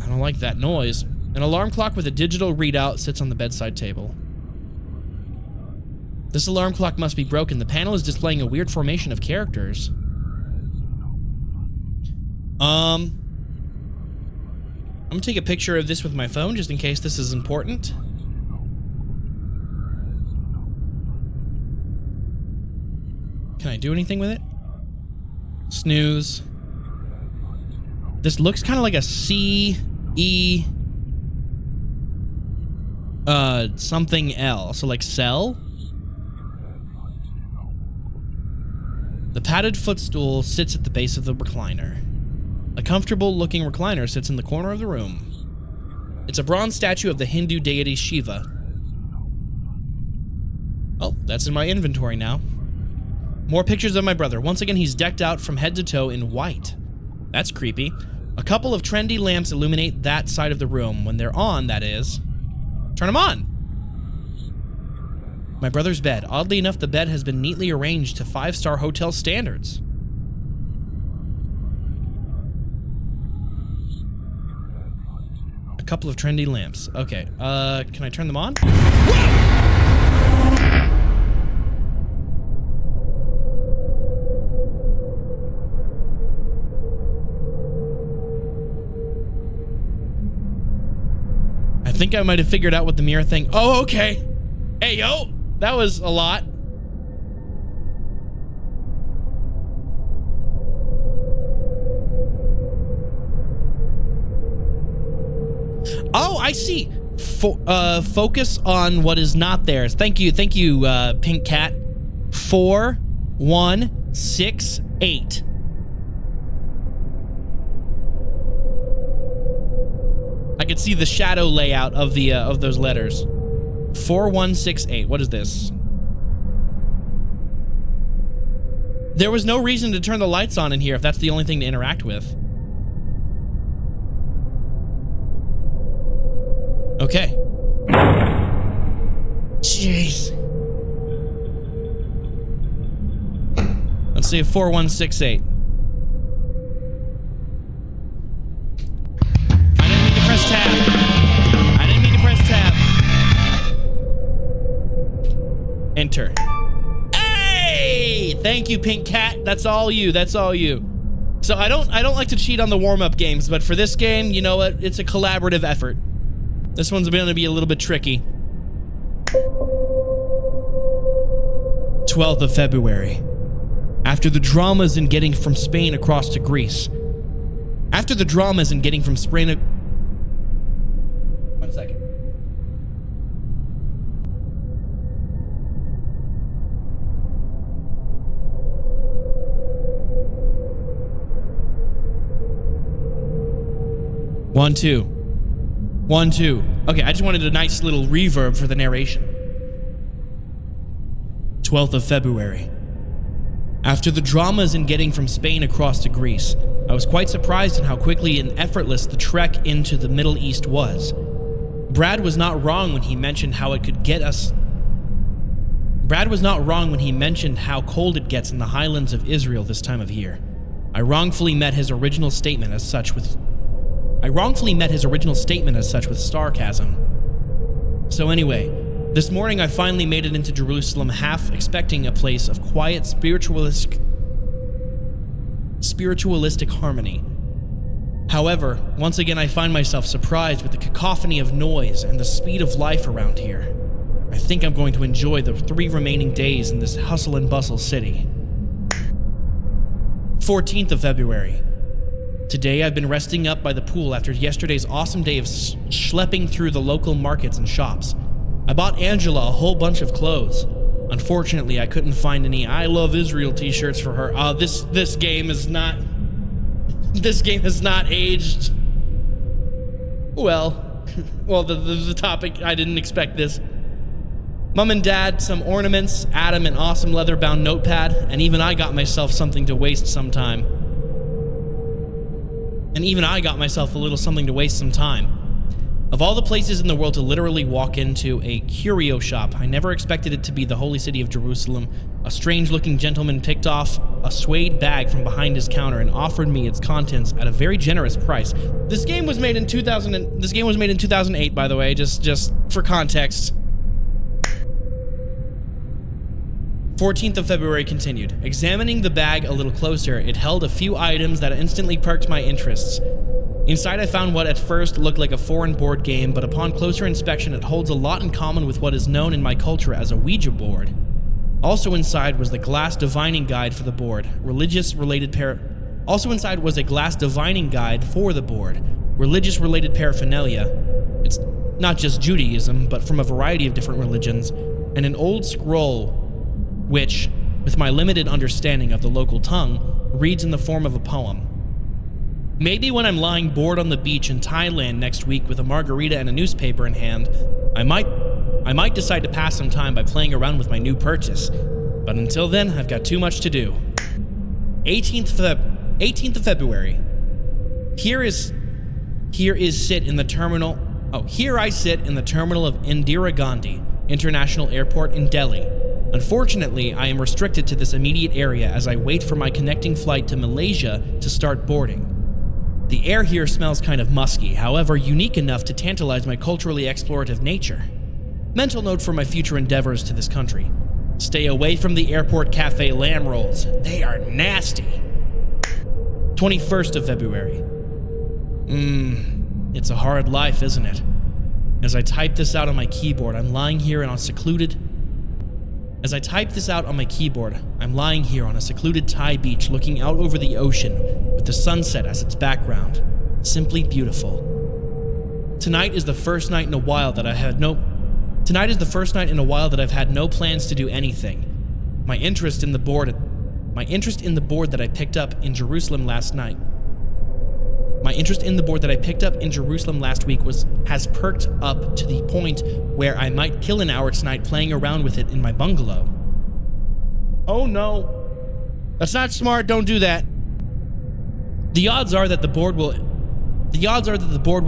I don't like that noise. An alarm clock with a digital readout sits on the bedside table. This alarm clock must be broken. The panel is displaying a weird formation of characters. I'm gonna take a picture of this with my phone just in case this is important. Can I do anything with it? Snooze. This looks kind of like a C-E... something L. So like cell? The padded footstool sits at the base of the recliner. A comfortable-looking recliner sits in the corner of the room. It's a bronze statue of the Hindu deity Shiva. Oh, that's in my inventory now. More pictures of my brother. Once again, he's decked out from head to toe in white. That's creepy. A couple of trendy lamps illuminate that side of the room. When they're on, that is. Turn them on! My brother's bed. Oddly enough, the bed has been neatly arranged to 5-star hotel standards. A couple of trendy lamps. Okay, can I turn them on? Whoa! I think I might have figured out what the mirror thing... Oh, okay. Hey, yo! That was a lot. Oh, I see. Focus on what is not theirs. Thank you, Pink Cat. 4168. I could see the shadow layout of the of those letters. 4168. What is this? There was no reason to turn the lights on in here if that's the only thing to interact with. Okay. Jeez. Let's see if 4168. I didn't mean to press tab. I didn't mean to press tab. Enter. Hey! Thank you, Pink Cat. That's all you. That's all you. So I don't like to cheat on the warm-up games, but for this game, you know what? It's a collaborative effort. This one's going to be a little bit tricky. 12th of February. After the dramas in getting from Spain across to Greece. After the dramas in getting from Spain... 1 second. One, two. 1, 2. Okay, I just wanted a nice little reverb for the narration. 12th of February. After the dramas in getting from Spain across to Greece, I was quite surprised at how quickly and effortless the trek into the Middle East was. Brad was not wrong when he mentioned how it could get us... Brad was not wrong when he mentioned how cold it gets in the highlands of Israel this time of year. I wrongfully met his original statement as such with sarcasm. So anyway, this morning I finally made it into Jerusalem, half expecting a place of quiet spiritualistic harmony. However, once again I find myself surprised with the cacophony of noise and the speed of life around here. I think I'm going to enjoy the 3 remaining days in this hustle and bustle city. 14th of February. Today I've been resting up by the pool after yesterday's awesome day of schlepping through the local markets and shops. I bought Angela a whole bunch of clothes. Unfortunately, I couldn't find any I Love Israel t-shirts for her. This game has not aged well. Well, the topic, I didn't expect this. Mom and Dad, some ornaments, Adam an awesome leather-bound notepad, and even I got myself something to waste some time. Of all the places in the world to literally walk into a curio shop, I never expected it to be the holy city of Jerusalem. A strange-looking gentleman picked off a suede bag from behind his counter and offered me its contents at a very generous price. This game was made in 2008, by the way, just for context. 14th of February continued. Examining the bag a little closer, it held a few items that instantly perked my interests. Inside I found what at first looked like a foreign board game, but upon closer inspection it holds a lot in common with what is known in my culture as a Ouija board. Also inside was the glass divining guide for the board, religious-related paraphernalia. It's not just Judaism, but from a variety of different religions, and an old scroll which, with my limited understanding of the local tongue, reads in the form of a poem. Maybe when I'm lying bored on the beach in Thailand next week with a margarita and a newspaper in hand, I might decide to pass some time by playing around with my new purchase. But until then, I've got too much to do. 18th of February. Here I sit in the terminal of Indira Gandhi International Airport in Delhi. Unfortunately, I am restricted to this immediate area as I wait for my connecting flight to Malaysia to start boarding. The air here smells kind of musky, however unique enough to tantalize my culturally explorative nature. Mental note for my future endeavors to this country. Stay away from the airport cafe lamb rolls. They are nasty. 21st of February. It's a hard life, isn't it? As I type this out on my keyboard, I'm lying here on a secluded Thai beach looking out over the ocean with the sunset as its background. Simply beautiful. Tonight is the first night in a while that I've had no plans to do anything. My interest in the board that I picked up in Jerusalem last week has perked up to the point where I might kill an hour tonight playing around with it in my bungalow. Oh no. That's not smart, don't do that. The odds are that the board will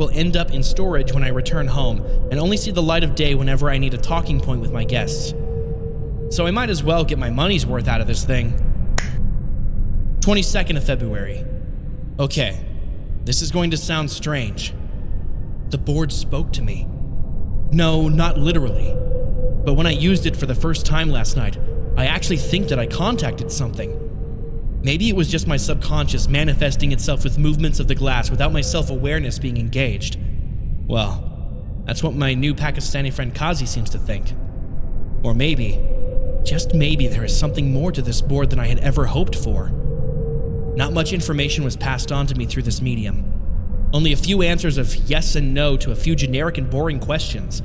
end up in storage when I return home and only see the light of day whenever I need a talking point with my guests. So I might as well get my money's worth out of this thing. 22nd of February. Okay, this is going to sound strange. The board spoke to me. No, not literally. But when I used it for the first time last night, I actually think that I contacted something. Maybe it was just my subconscious manifesting itself with movements of the glass without my self-awareness being engaged. Well, that's what my new Pakistani friend Kazi seems to think. Or maybe, just maybe, there is something more to this board than I had ever hoped for. Not much information was passed on to me through this medium. Only a few answers of yes and no to a few generic and boring questions,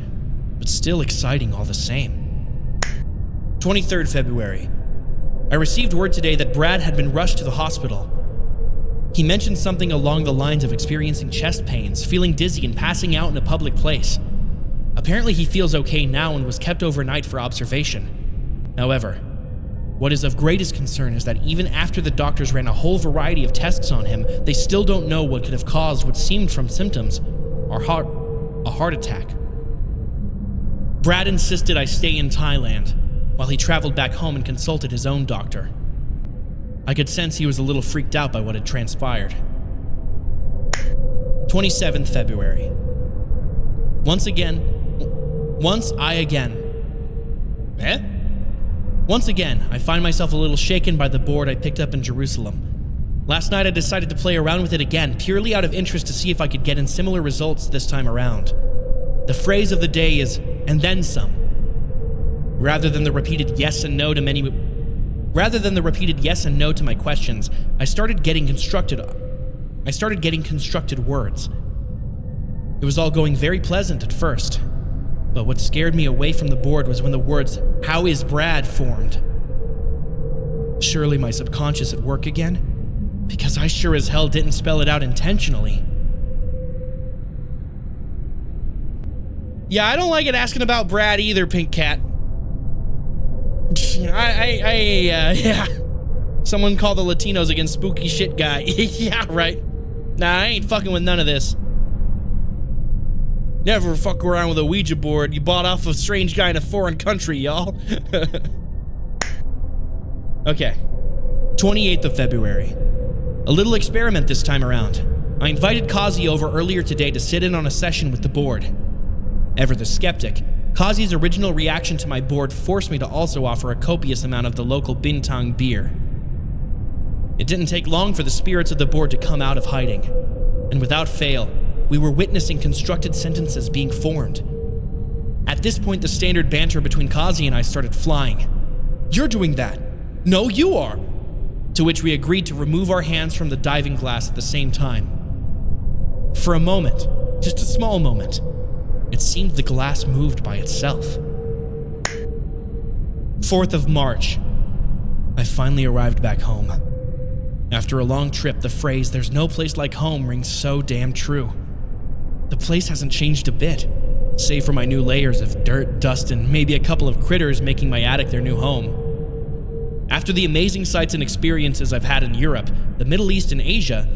but still exciting all the same. 23rd February. I received word today that Brad had been rushed to the hospital. He mentioned something along the lines of experiencing chest pains, feeling dizzy, and passing out in a public place. Apparently he feels okay now and was kept overnight for observation. However, what is of greatest concern is that even after the doctors ran a whole variety of tests on him, they still don't know what could have caused what seemed from symptoms a heart attack. Brad insisted I stay in Thailand while he traveled back home and consulted his own doctor. I could sense he was a little freaked out by what had transpired. 27th February. Once again, I find myself a little shaken by the board I picked up in Jerusalem. Last night I decided to play around with it again, purely out of interest to see if I could get in similar results this time around. The phrase of the day is, "and then some." Rather than the repeated yes and no to my questions, I started getting constructed words. It was all going very pleasant at first, but what scared me away from the board was when the words, "How is Brad?" formed. Surely my subconscious at work again? Because I sure as hell didn't spell it out intentionally. Yeah, I don't like it asking about Brad either, Pink Cat. Yeah. Someone call the Latinos against spooky shit guy. Yeah, right. Nah, I ain't fucking with none of this. Never fuck around with a Ouija board you bought off a strange guy in a foreign country, y'all. Okay. 28th of February. A little experiment this time around. I invited Kazi over earlier today to sit in on a session with the board. Ever the skeptic, Kazi's original reaction to my board forced me to also offer a copious amount of the local Bintang beer. It didn't take long for the spirits of the board to come out of hiding, and without fail, we were witnessing constructed sentences being formed. At this point, the standard banter between Kazi and I started flying. "You're doing that." "No, you are." To which we agreed to remove our hands from the diving glass at the same time. For a moment, just a small moment, it seemed the glass moved by itself. 4th of March. I finally arrived back home. After a long trip, the phrase, "there's no place like home," rings so damn true. The place hasn't changed a bit, save for my new layers of dirt, dust, and maybe a couple of critters making my attic their new home. After the amazing sights and experiences I've had in Europe, the Middle East, and Asia,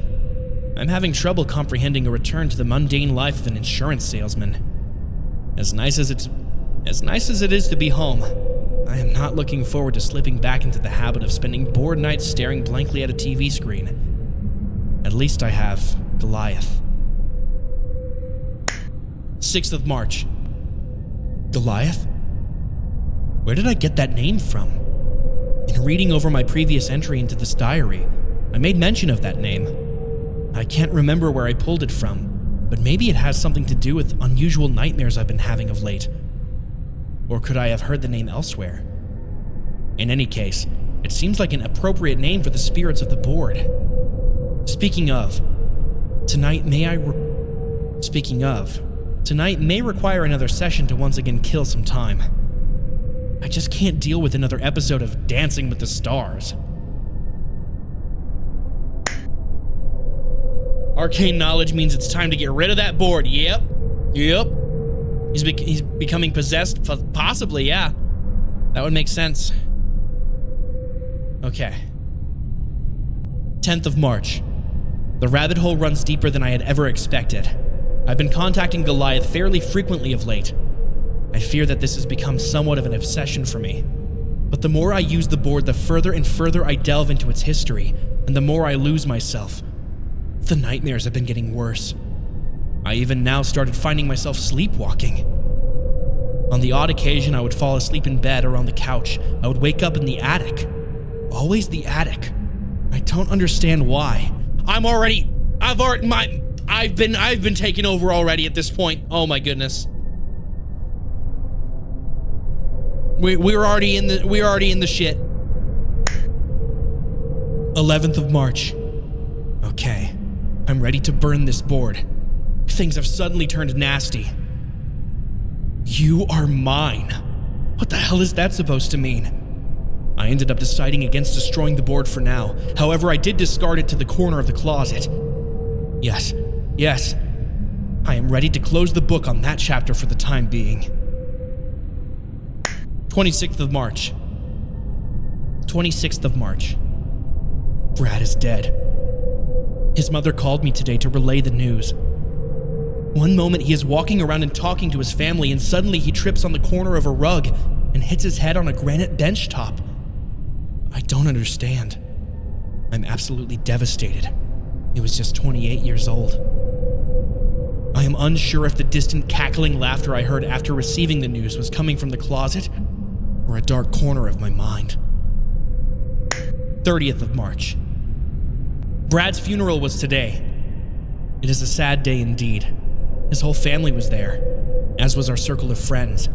I'm having trouble comprehending a return to the mundane life of an insurance salesman. As nice as it is to be home, I am not looking forward to slipping back into the habit of spending bored nights staring blankly at a TV screen. At least I have Goliath. 6th of March. Goliath? Where did I get that name from? In reading over my previous entry into this diary, I made mention of that name. I can't remember where I pulled it from, but maybe it has something to do with unusual nightmares I've been having of late. Or could I have heard the name elsewhere? In any case, it seems like an appropriate name for the spirits of the board. Speaking of, tonight may require another session to once again kill some time. I just can't deal with another episode of Dancing with the Stars. Arcane knowledge means it's time to get rid of that board. Yep. He's becoming possessed, possibly, yeah. That would make sense. Okay. 10th of March. The rabbit hole runs deeper than I had ever expected. I've been contacting Goliath fairly frequently of late. I fear that this has become somewhat of an obsession for me. But the more I use the board, the further and further I delve into its history, and the more I lose myself. The nightmares have been getting worse. I even now started finding myself sleepwalking. On the odd occasion, I would fall asleep in bed or on the couch. I would wake up in the attic. Always the attic. I don't understand why. I've been taken over already at this point. Oh my goodness. We're already in the shit. 11th of March. Okay. I'm ready to burn this board. Things have suddenly turned nasty. You are mine. What the hell is that supposed to mean? I ended up deciding against destroying the board for now. However, I did discard it to the corner of the closet. Yes. I am ready to close the book on that chapter for the time being. 26th of March. 26th of March. Brad is dead. His mother called me today to relay the news. One moment he is walking around and talking to his family, and suddenly he trips on the corner of a rug and hits his head on a granite bench top. I don't understand. I'm absolutely devastated. He was just 28 years old. I am unsure if the distant cackling laughter I heard after receiving the news was coming from the closet or a dark corner of my mind. 30th of March. Brad's funeral was today. It is a sad day indeed. His whole family was there, as was our circle of friends.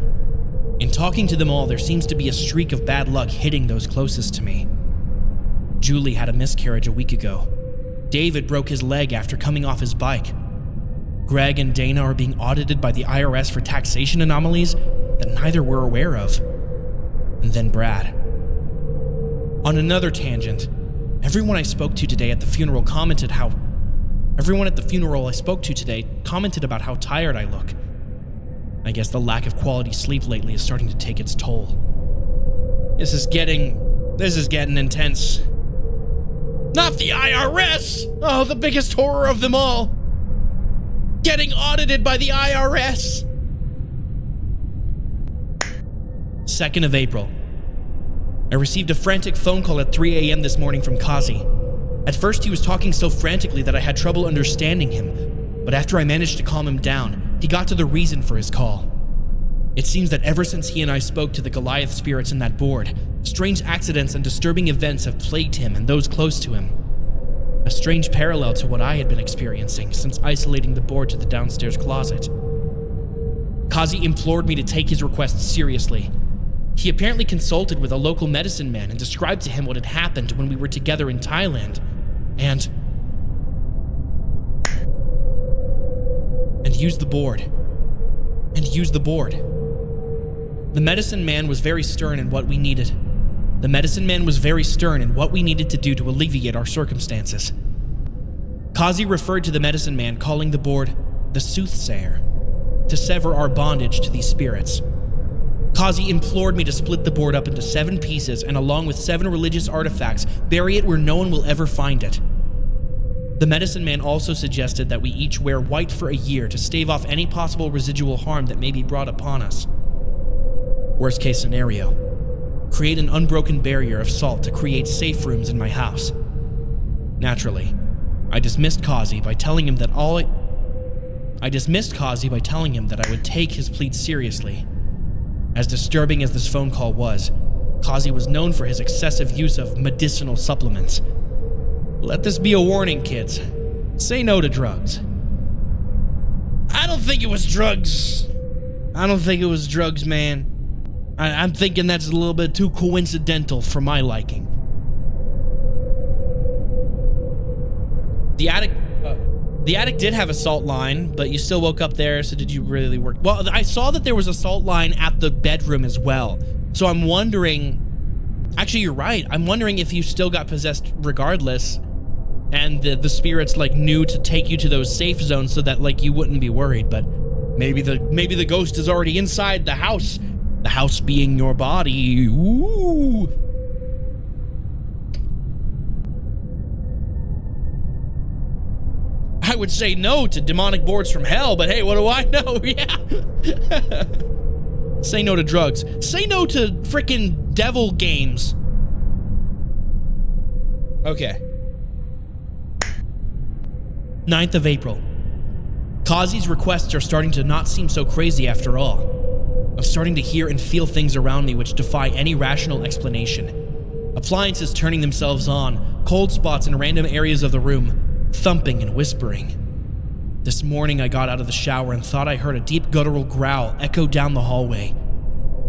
In talking to them all, there seems to be a streak of bad luck hitting those closest to me. Julie had a miscarriage a week ago. David broke his leg after coming off his bike. Greg and Dana are being audited by the IRS for taxation anomalies that neither were aware of. And then Brad. On another tangent, everyone at the funeral I spoke to today commented about how tired I look. I guess the lack of quality sleep lately is starting to take its toll. This is getting intense. Not the IRS! Oh, the biggest horror of them all! Getting audited by the IRS! 2nd of April. I received a frantic phone call at 3 a.m. this morning from Kazi. At first, he was talking so frantically that I had trouble understanding him, but after I managed to calm him down, he got to the reason for his call. It seems that ever since he and I spoke to the Goliath spirits in that board, strange accidents and disturbing events have plagued him and those close to him. A strange parallel to what I had been experiencing since isolating the board to the downstairs closet. Kazi implored me to take his request seriously. He apparently consulted with a local medicine man and described to him what had happened when we were together in Thailand, and used the board. The medicine man was very stern in what we needed. The medicine man was very stern in what we needed to do to alleviate our circumstances. Kazi referred to the medicine man, calling the board the Soothsayer, to sever our bondage to these spirits. Kazi implored me to split the board up into 7 pieces and, along with 7 religious artifacts, bury it where no one will ever find it. The medicine man also suggested that we each wear white for a year to stave off any possible residual harm that may be brought upon us. Worst case scenario, create an unbroken barrier of salt to create safe rooms in my house. Naturally, I dismissed Kazi by telling him that I would take his plead seriously. As disturbing as this phone call was, Kazi was known for his excessive use of medicinal supplements. Let this be a warning, kids. Say no to drugs. I don't think it was drugs. Man. I'm thinking that's a little bit too coincidental for my liking. The attic did have a salt line, but you still woke up there, so did you really work? Well, I saw that there was a salt line at the bedroom as well. So I'm wondering... Actually, you're right. I'm wondering if you still got possessed regardless, and the spirits, like, knew to take you to those safe zones so that, like, you wouldn't be worried. But maybe the ghost is already inside the house. The house being your body. Ooh. I would say no to demonic boards from hell, but hey, what do I know? Yeah. Say no to drugs. Say no to frickin' devil games. Okay. 9th of April. Kazi's requests are starting to not seem so crazy after all. I'm starting to hear and feel things around me which defy any rational explanation. Appliances turning themselves on, cold spots in random areas of the room, thumping and whispering. This morning I got out of the shower and thought I heard a deep guttural growl echo down the hallway.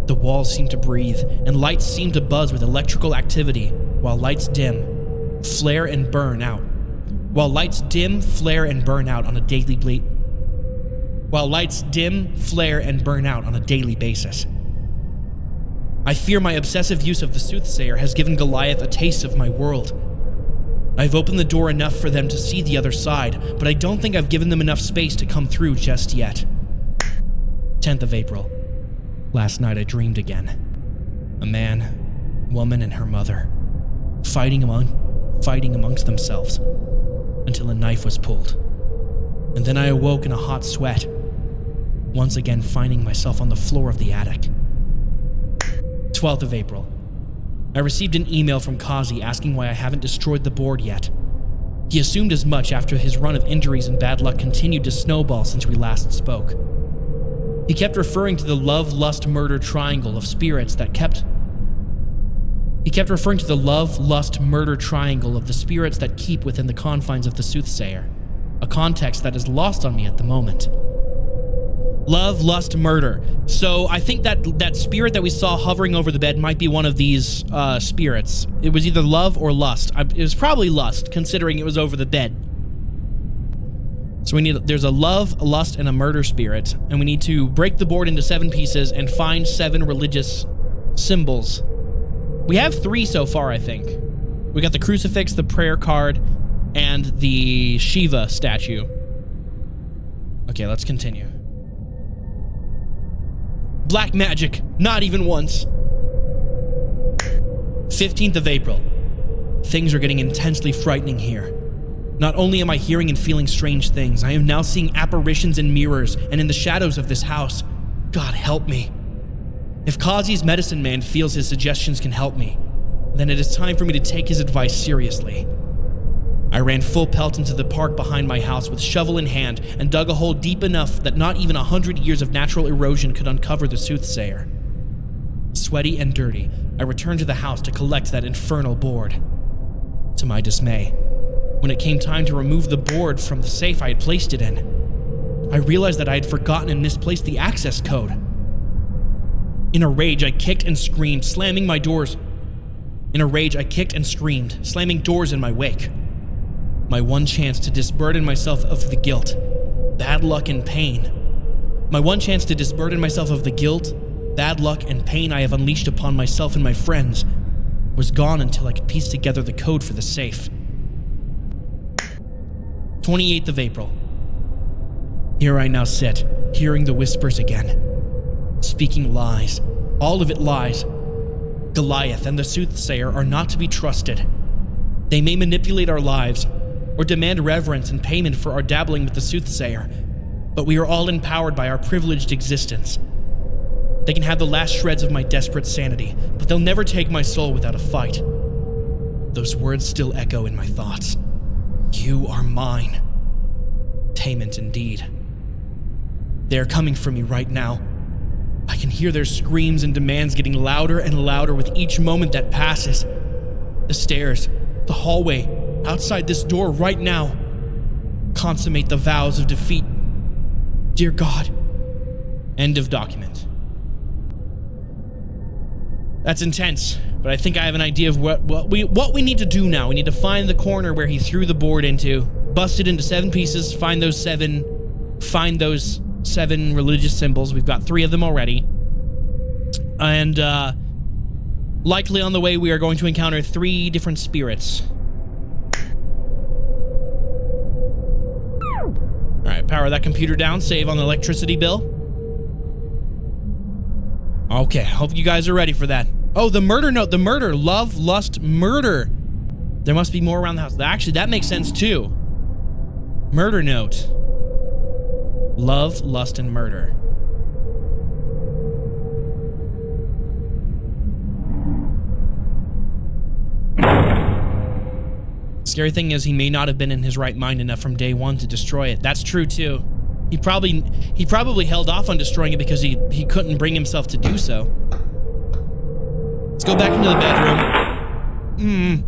The walls seemed to breathe, and lights seemed to buzz with electrical activity, while lights dim, flare and burn out. On a daily basis. I fear my obsessive use of the Soothsayer has given Goliath a taste of my world. I've opened the door enough for them to see the other side, but I don't think I've given them enough space to come through just yet. 10th of April. Last night I dreamed again. A man, woman, and her mother, fighting amongst themselves, until a knife was pulled. And then I awoke in a hot sweat, once again finding myself on the floor of the attic. 12th of April. I received an email from Kazi asking why I haven't destroyed the board yet. He assumed as much after his run of injuries and bad luck continued to snowball since we last spoke. He kept referring to the love, lust, murder triangle of spirits that keep within the confines of the Soothsayer, a context that is lost on me at the moment. Love, lust, murder. So I think that spirit that we saw hovering over the bed might be one of these spirits. It was either love or lust. It was probably lust, considering it was over the bed. So there's a love, a lust, and a murder spirit, and we need to break the board into 7 pieces and find 7 religious symbols. We have 3 so far, I think. We got the crucifix, the prayer card, and the Shiva statue. Okay, let's continue. Black magic, not even once. 15th of April. Things are getting intensely frightening here. Not only am I hearing and feeling strange things, I am now seeing apparitions in mirrors and in the shadows of this house. God help me. If Kazi's medicine man feels his suggestions can help me, then it is time for me to take his advice seriously. I ran full pelt into the park behind my house with shovel in hand and dug a hole deep enough that not even 100 years of natural erosion could uncover the Soothsayer. Sweaty and dirty, I returned to the house to collect that infernal board. To my dismay, when it came time to remove the board from the safe I had placed it in, I realized that I had forgotten and misplaced the access code. In a rage, I kicked and screamed, slamming doors in my wake. My one chance to disburden myself of the guilt, bad luck, and pain. I have unleashed upon myself and my friends was gone until I could piece together the code for the safe. 28th of April. Here I now sit, hearing the whispers again. Speaking lies. All of it lies. Goliath and the Soothsayer are not to be trusted. They may manipulate our lives, or demand reverence and payment for our dabbling with the Soothsayer, but we are all empowered by our privileged existence. They can have the last shreds of my desperate sanity, but they'll never take my soul without a fight. Those words still echo in my thoughts. You are mine. Payment indeed. They are coming for me right now. I can hear their screams and demands getting louder and louder with each moment that passes. The stairs, the hallway, outside this door right now. Consummate the vows of defeat. Dear God. End of document. That's intense, but I think I have an idea of what we need to do now. We need to find the corner where he threw the board into, bust it into 7 pieces, find those seven religious symbols. We've got 3 of them already. And likely on the way we are going to encounter 3 different spirits. All right, power that computer down, save on the electricity bill. Okay, hope you guys are ready for that. Oh, the murder note, the murder. Love, lust, murder. There must be more around the house. Actually, that makes sense too. Murder note. Love, lust, and murder. Scary thing is, he may not have been in his right mind enough from day one to destroy it. That's true too. He probably held off on destroying it because he couldn't bring himself to do so. Let's go back into the bedroom.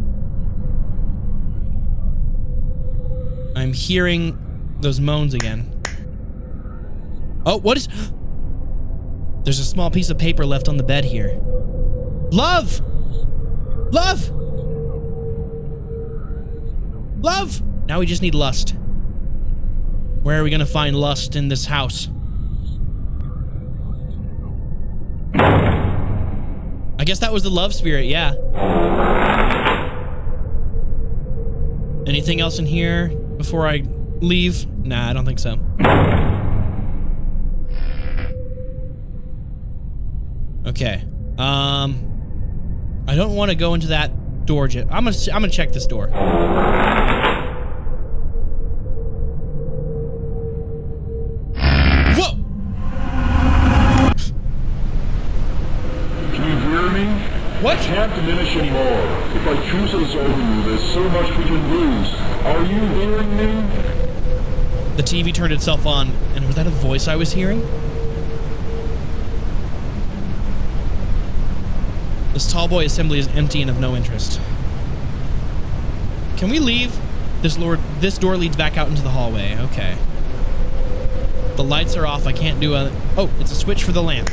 I'm hearing those moans again. Oh, what is... There's a small piece of paper left on the bed here. Love! Love! Love! Now we just need lust. Where are we gonna find lust in this house? I guess that was the love spirit, yeah. Anything else in here before I leave? Nah, I don't think so. Okay. I don't want to go into that door. I'm gonna check this door. What? I can't diminish anymore. If I choose this over you, there's so much we can lose. Are you hearing me? The TV turned itself on, and was that a voice I was hearing? This tall boy assembly is empty and of no interest. Can we leave? This door leads back out into the hallway. Okay. The lights are off. I can't do a... Oh, it's a switch for the lamp.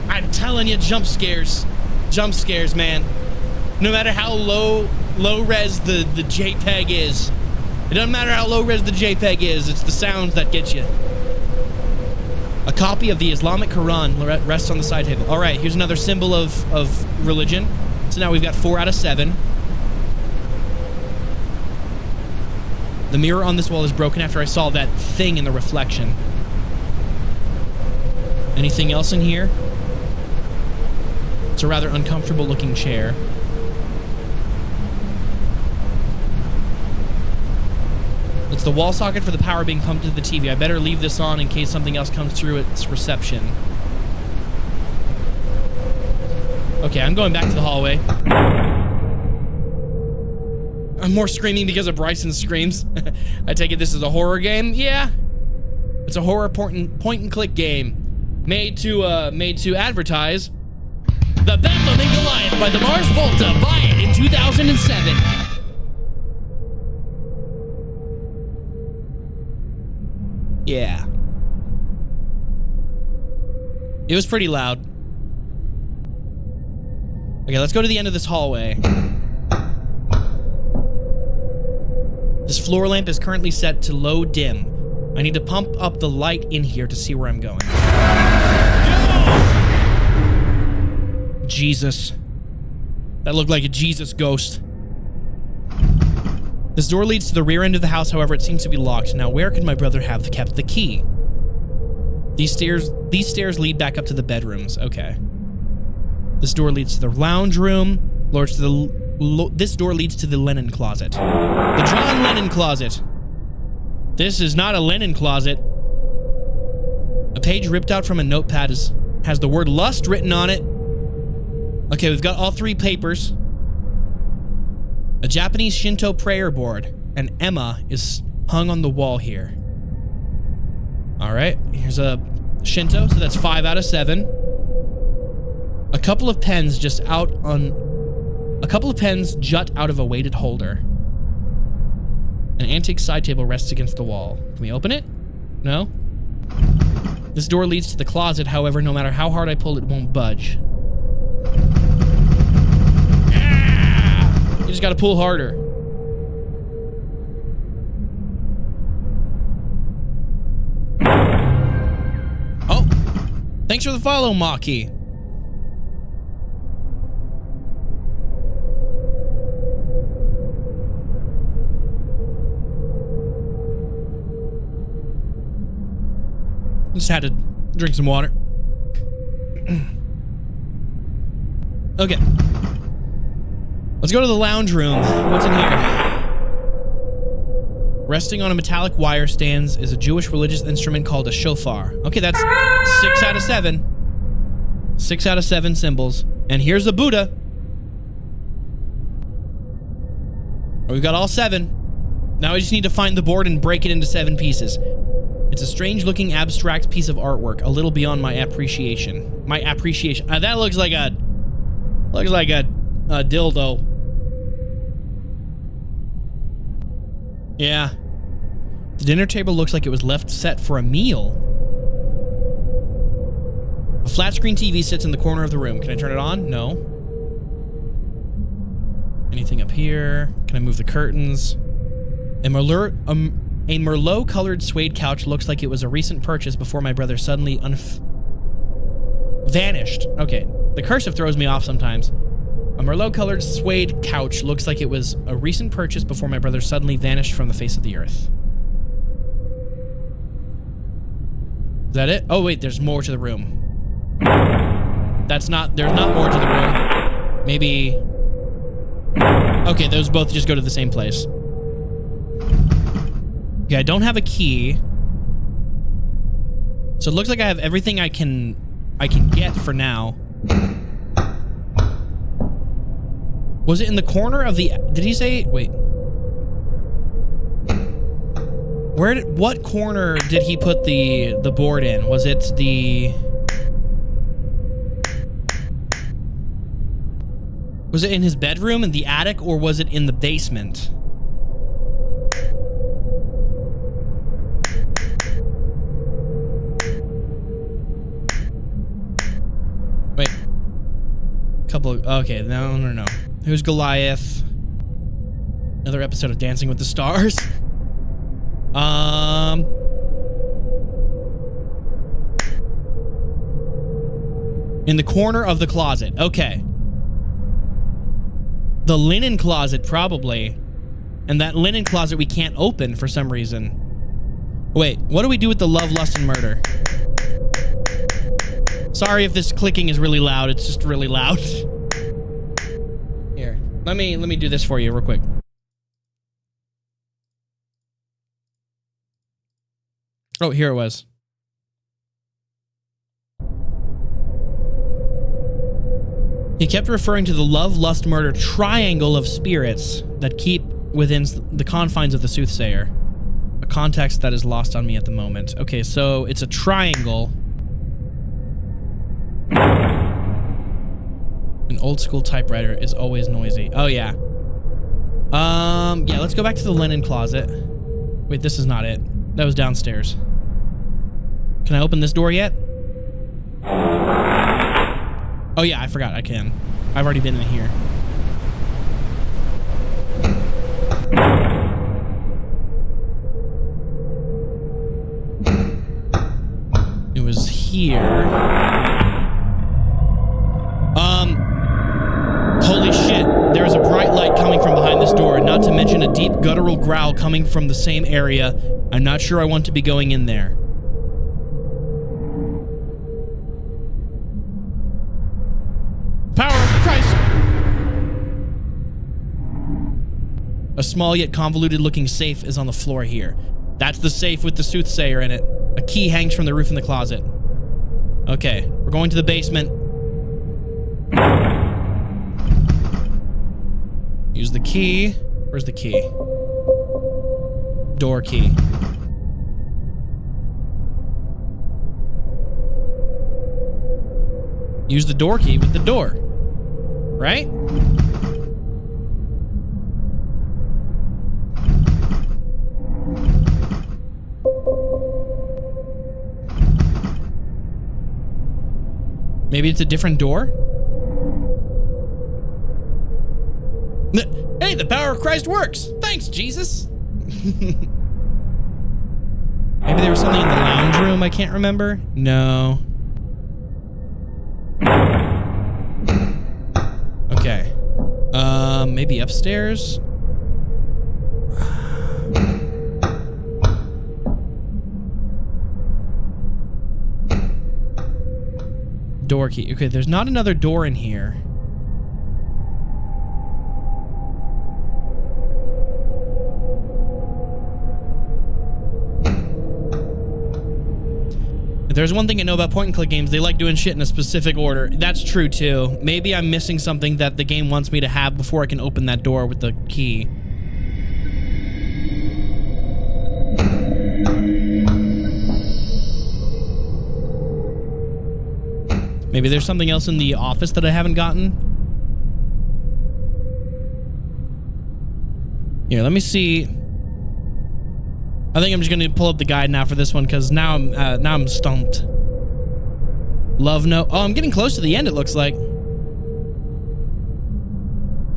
I'm telling you, jump scares. Jump scares, man. No matter how low res the JPEG is. It doesn't matter how low res the JPEG is. It's the sounds that get you. A copy of the Islamic Quran rests on the side table. All right, here's another symbol of religion. So now we've got 4 out of 7. The mirror on this wall is broken after I saw that thing in the reflection. Anything else in here? It's a rather uncomfortable looking chair. It's the wall socket for the power being pumped to the TV. I better leave this on in case something else comes through its reception. Okay, I'm going back to the hallway. I'm more screaming because of Bryson's screams. I take it this is a horror game? Yeah. It's a horror point-and-click game. Made to advertise The Bedlam in Goliath by the Mars Volta. Buy it in 2007. Yeah. It was pretty loud. Okay, let's go to the end of this hallway. This floor lamp is currently set to low dim. I need to pump up the light in here to see where I'm going. Jesus. That looked like a Jesus ghost. This door leads to the rear end of the house, however, it seems to be locked. Now, where could my brother have kept the key? These stairs lead back up to the bedrooms. Okay. This door leads to the lounge room. This door leads to the linen closet. The John Lennon closet. This is not a linen closet. A page ripped out from a notepad has the word lust written on it. Okay, we've got all 3 papers. A Japanese Shinto prayer board. And Emma is hung on the wall here. Alright, here's a Shinto, so that's 5 out of 7. A couple of pens jut out of a weighted holder. An antique side table rests against the wall. Can we open it? No? This door leads to the closet, however, no matter how hard I pull, it won't budge. Ah! You just gotta pull harder. Oh! Thanks for the follow, Maki. Just had to drink some water. Okay. Let's go to the lounge room. What's in here? Resting on a metallic wire stands is a Jewish religious instrument called a shofar. Okay, that's 6 out of 7. 6 out of 7 symbols. And here's the Buddha. We've got all 7. Now we just need to find the board and break it into 7 pieces. It's a strange-looking abstract piece of artwork, a little beyond my appreciation. That looks like a dildo. Yeah. The dinner table looks like it was left set for a meal. A flat-screen TV sits in the corner of the room. Can I turn it on? No. Anything up here? Can I move the curtains? A Merlot-colored suede couch looks like it was a recent purchase before my brother suddenly vanished. Okay, the cursive throws me off sometimes. A Merlot-colored suede couch looks like it was a recent purchase before my brother suddenly vanished from the face of the earth. Is that it? Oh, wait, there's more to the room. There's not more to the room. Maybe... Okay, those both just go to the same place. Okay, I don't have a key. So it looks like I have everything I can get for now. Was it in the corner of the... Did he say... Wait. What corner did he put the board in? Was it the... Was it in his bedroom, in the attic, or was it in the basement? Wait. Okay, no. Who's Goliath? Another episode of Dancing with the Stars. In the corner of the closet. Okay. The linen closet, probably. And that linen closet we can't open for some reason. Wait, what do we do with the love, lust, and murder? Sorry if this clicking is really loud. It's just really loud. Here, let me do this for you real quick. Oh, here it was. He kept referring to the love, lust, murder triangle of spirits that keep within the confines of the Soothsayer. A context that is lost on me at the moment. Okay, so it's a triangle. An old school typewriter is always noisy. Oh, yeah. Yeah, let's go back to the linen closet. Wait, this is not it. That was downstairs. Can I open this door yet? Oh, yeah, I forgot I can. I've already been in here. It was here. growl coming from the same area. I'm not sure I want to be going in there. Power of Christ! A small yet convoluted looking safe is on the floor here. That's the safe with the soothsayer in it. A key hangs from the roof in the closet. Okay, we're going to the basement. Use the key. Where's the key? Door key. Use the door key with the door. Right? Maybe it's a different door? Hey, the power of Christ works! Thanks, Jesus! Maybe there was something in the lounge room I can't remember? No. Okay. Maybe upstairs? Door key. Okay, there's not another door in here. If there's one thing I know about point-and-click games, they like doing shit in a specific order. That's true, too. Maybe I'm missing something that the game wants me to have before I can open that door with the key. Maybe there's something else in the office that I haven't gotten. Here, let me see. I think I'm just gonna pull up the guide now for this one because now I'm stumped. Love note. Oh, I'm getting close to the end. It looks like.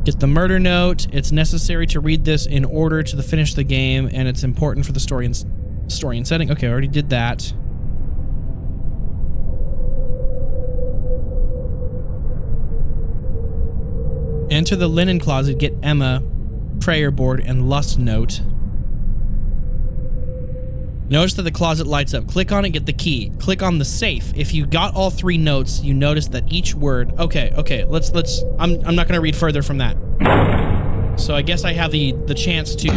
Get the murder note. It's necessary to read this in order to finish the game, and it's important for the story and setting. Okay, I already did that. Enter the linen closet, get Emma, prayer board, and lust note. Notice that the closet lights up. Click on it, get the key. Click on the safe. If you got all three notes, you notice that each word... Okay, let's... I'm not going to read further from that. So I guess I have the chance to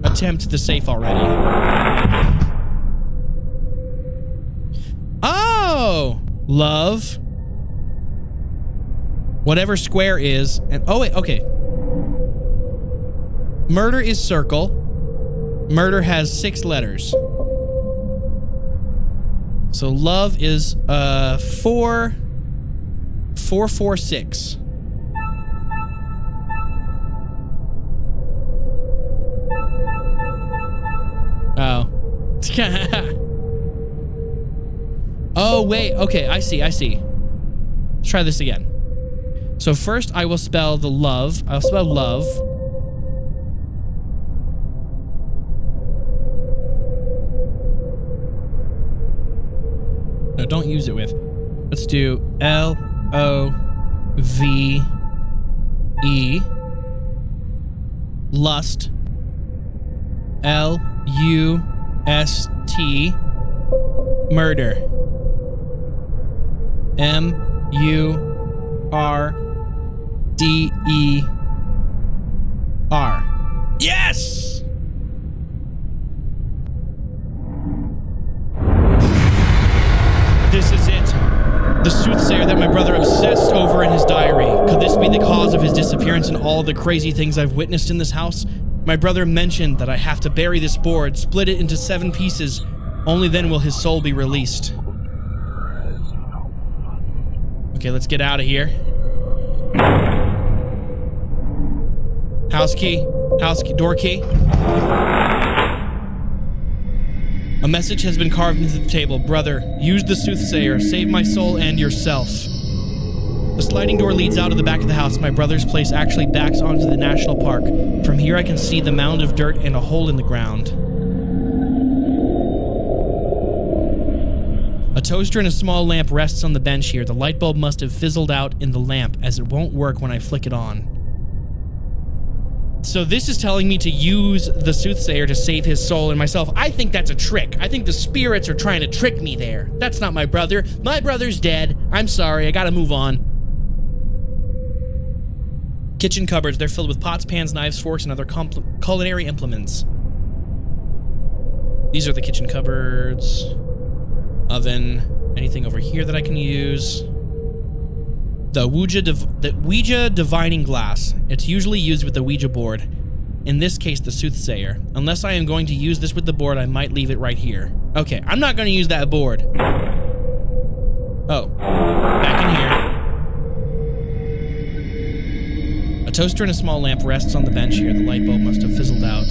attempt the safe already. Oh! Love... Whatever square is, and oh wait, okay. Murder is circle. Murder has 6 letters. So love is 446. Oh. Oh wait, okay, I see. Let's try this again. So first I will spell the love. I'll spell love. No, don't use it with. Let's do L-O-V-E. Lust. L-U-S-T. Murder. M-U-R-D-E-R. Yes! This is it. The soothsayer that my brother obsessed over in his diary. Could this be the cause of his disappearance and all the crazy things I've witnessed in this house? My brother mentioned that I have to bury this board, split it into 7 pieces. Only then will his soul be released. Okay, let's get out of here. House key. Door key. A message has been carved into the table. Brother, use the soothsayer. Save my soul and yourself. The sliding door leads out of the back of the house. My brother's place actually backs onto the national park. From here I can see the mound of dirt and a hole in the ground. A toaster and a small lamp rests on the bench here. The light bulb must have fizzled out in the lamp, as it won't work when I flick it on. So this is telling me to use the Soothsayer to save his soul and myself. I think that's a trick. I think the spirits are trying to trick me there. That's not my brother. My brother's dead. I'm sorry. I gotta move on. Kitchen cupboards. They're filled with pots, pans, knives, forks, and other culinary implements. These are the kitchen cupboards. Oven. Anything over here that I can use? The Ouija divining glass. It's usually used with the Ouija board. In this case, the Soothsayer. Unless I am going to use this with the board, I might leave it right here. Okay, I'm not going to use that board. Oh, back in here. A toaster and a small lamp rests on the bench here. The light bulb must have fizzled out.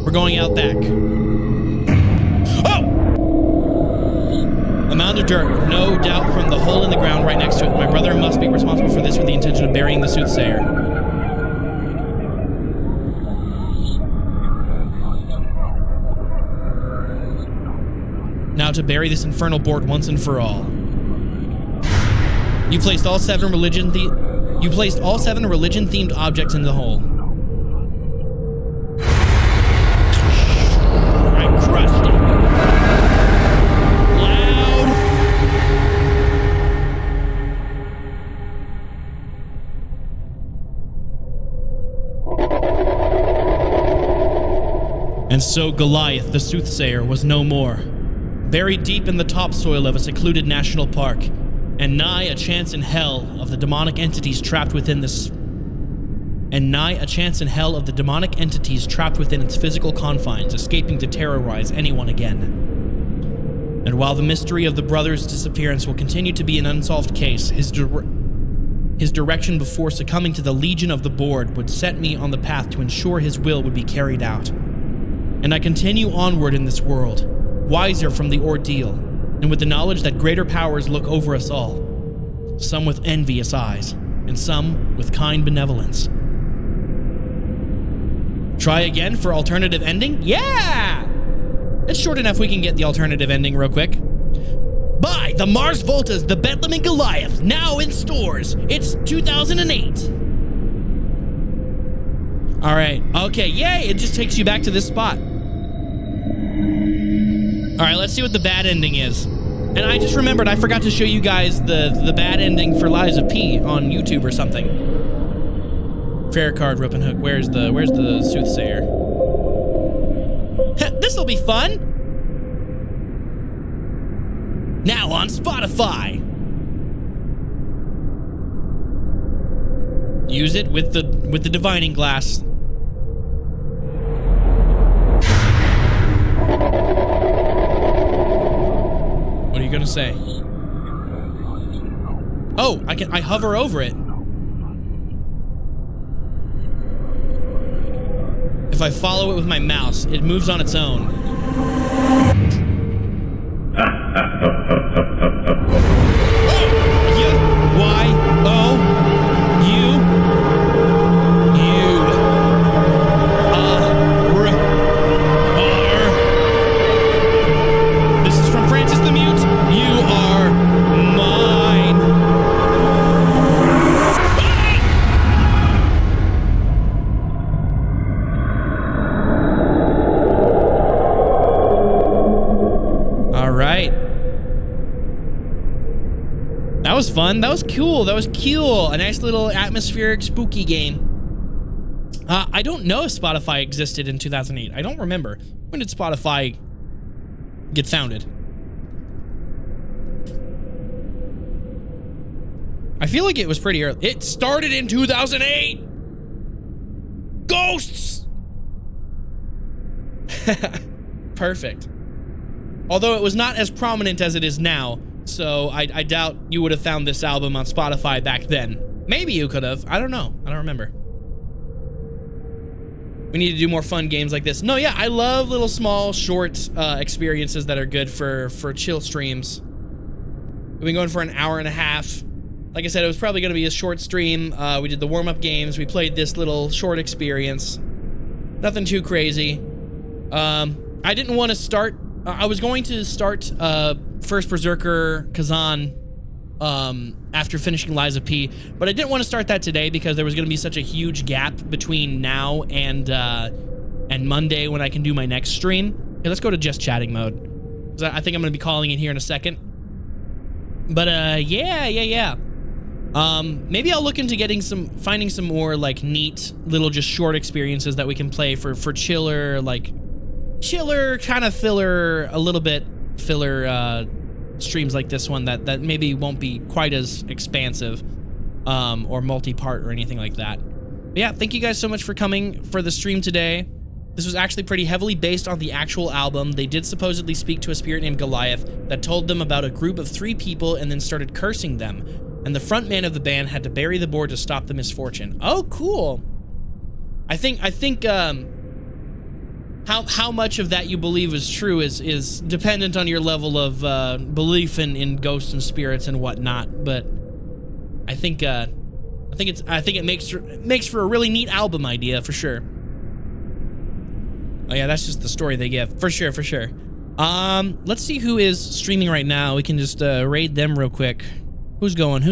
We're going out back. Oh! A mound of dirt, no doubt from the hole in the ground right next to it. My brother must be responsible for this with the intention of burying the Soothsayer. Now to bury this infernal board once and for all. You placed all seven religion-themed objects in the hole. I crushed it. And so Goliath the Soothsayer was no more, buried deep in the topsoil of a secluded national park, and nigh a chance in hell of the demonic entities trapped within its physical confines, escaping to terrorize anyone again. And while the mystery of the brother's disappearance will continue to be an unsolved case, his direction before succumbing to the legion of the board would set me on the path to ensure his will would be carried out. And I continue onward in this world, wiser from the ordeal, and with the knowledge that greater powers look over us all, some with envious eyes, and some with kind benevolence. Try again for alternative ending? Yeah! It's short enough we can get the alternative ending real quick. Buy the Mars Voltas, the Bedlam and Goliath, now in stores. It's 2008. All right. Okay, yay! It just takes you back to this spot. All right, let's see what the bad ending is. And I just remembered I forgot to show you guys the bad ending for Lies of P on YouTube or something. Fair card, rope and hook. Where's the Soothsayer? This'll be fun. Now on Spotify. Use it with the divining glass. What are you gonna say? Oh, I hover over it. If I follow it with my mouse, it moves on its own. This is from Francis the Mute. You are mine. All right. That was fun. That was cool. That was cool. A nice little atmospheric spooky game. I don't know if Spotify existed in 2008. I don't remember. When did Spotify get founded? I feel like it was pretty early. It started in 2008! Ghosts! Perfect. Although it was not as prominent as it is now, so I doubt you would have found this album on Spotify back then. Maybe you could have. I don't know. I don't remember. We need to do more fun games like this. No, yeah, I love little small, short experiences that are good for chill streams. We've been going for an hour and a half. Like I said, it was probably going to be a short stream. We did the warm-up games. We played this little short experience. Nothing too crazy. I didn't want to start... I was going to start First Berserker Kazan after finishing Lies of P, but I didn't want to start that today because there was going to be such a huge gap between now and Monday when I can do my next stream. Okay, let's go to just chatting mode, because I think I'm going to be calling in here in a second. But yeah. Maybe I'll look into finding some more like neat little just short experiences that we can play for chiller kind of filler, a little bit filler streams like this one that maybe won't be quite as expansive or multi-part or anything like that. But yeah, thank you guys so much for coming for the stream today. This was actually pretty heavily based on the actual album. They did supposedly speak to a spirit named Goliath that told them about a group of 3 people and then started cursing them. And the front man of the band had to bury the board to stop the misfortune. Oh, cool. I think how much of that you believe is true is dependent on your level of belief in ghosts and spirits and whatnot. But I think it makes for a really neat album idea for sure. Oh yeah, that's just the story they give for sure. Let's see who is streaming right now. We can just raid them real quick. Who's going?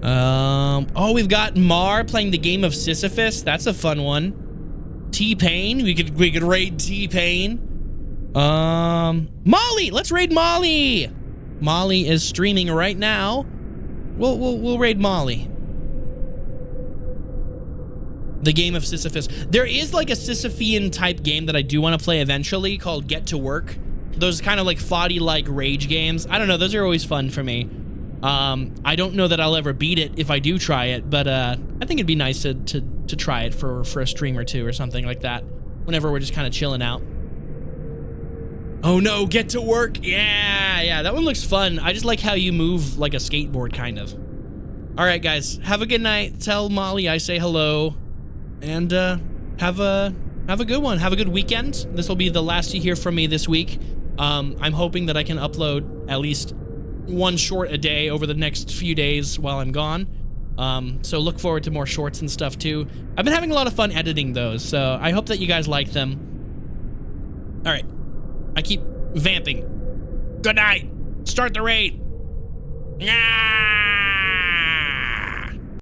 Oh, we've got Mar playing the game of Sisyphus. That's a fun one. T-Pain. We could raid T-Pain. Molly. Let's raid Molly. Molly is streaming right now. We'll raid Molly. The game of Sisyphus. There is like a Sisyphean type game that I do want to play eventually called Get to Work. Those kind of like FODdy-like rage games. I don't know. Those are always fun for me. I don't know that I'll ever beat it if I do try it, but I think it'd be nice to try it for a stream or two or something like that. Whenever we're just kind of chilling out. Oh no, Get to Work. Yeah, that one looks fun. I just like how you move like a skateboard kind of. All right, guys, have a good night. Tell Molly I say hello. And have a good one. Have a good weekend. This will be the last you hear from me this week. I'm hoping that I can upload at least 1 short a day over the next few days while I'm gone. So look forward to more shorts and stuff too. I've been having a lot of fun editing those, so I hope that you guys like them. All right, I keep vamping. Good night. Start the raid. Ah!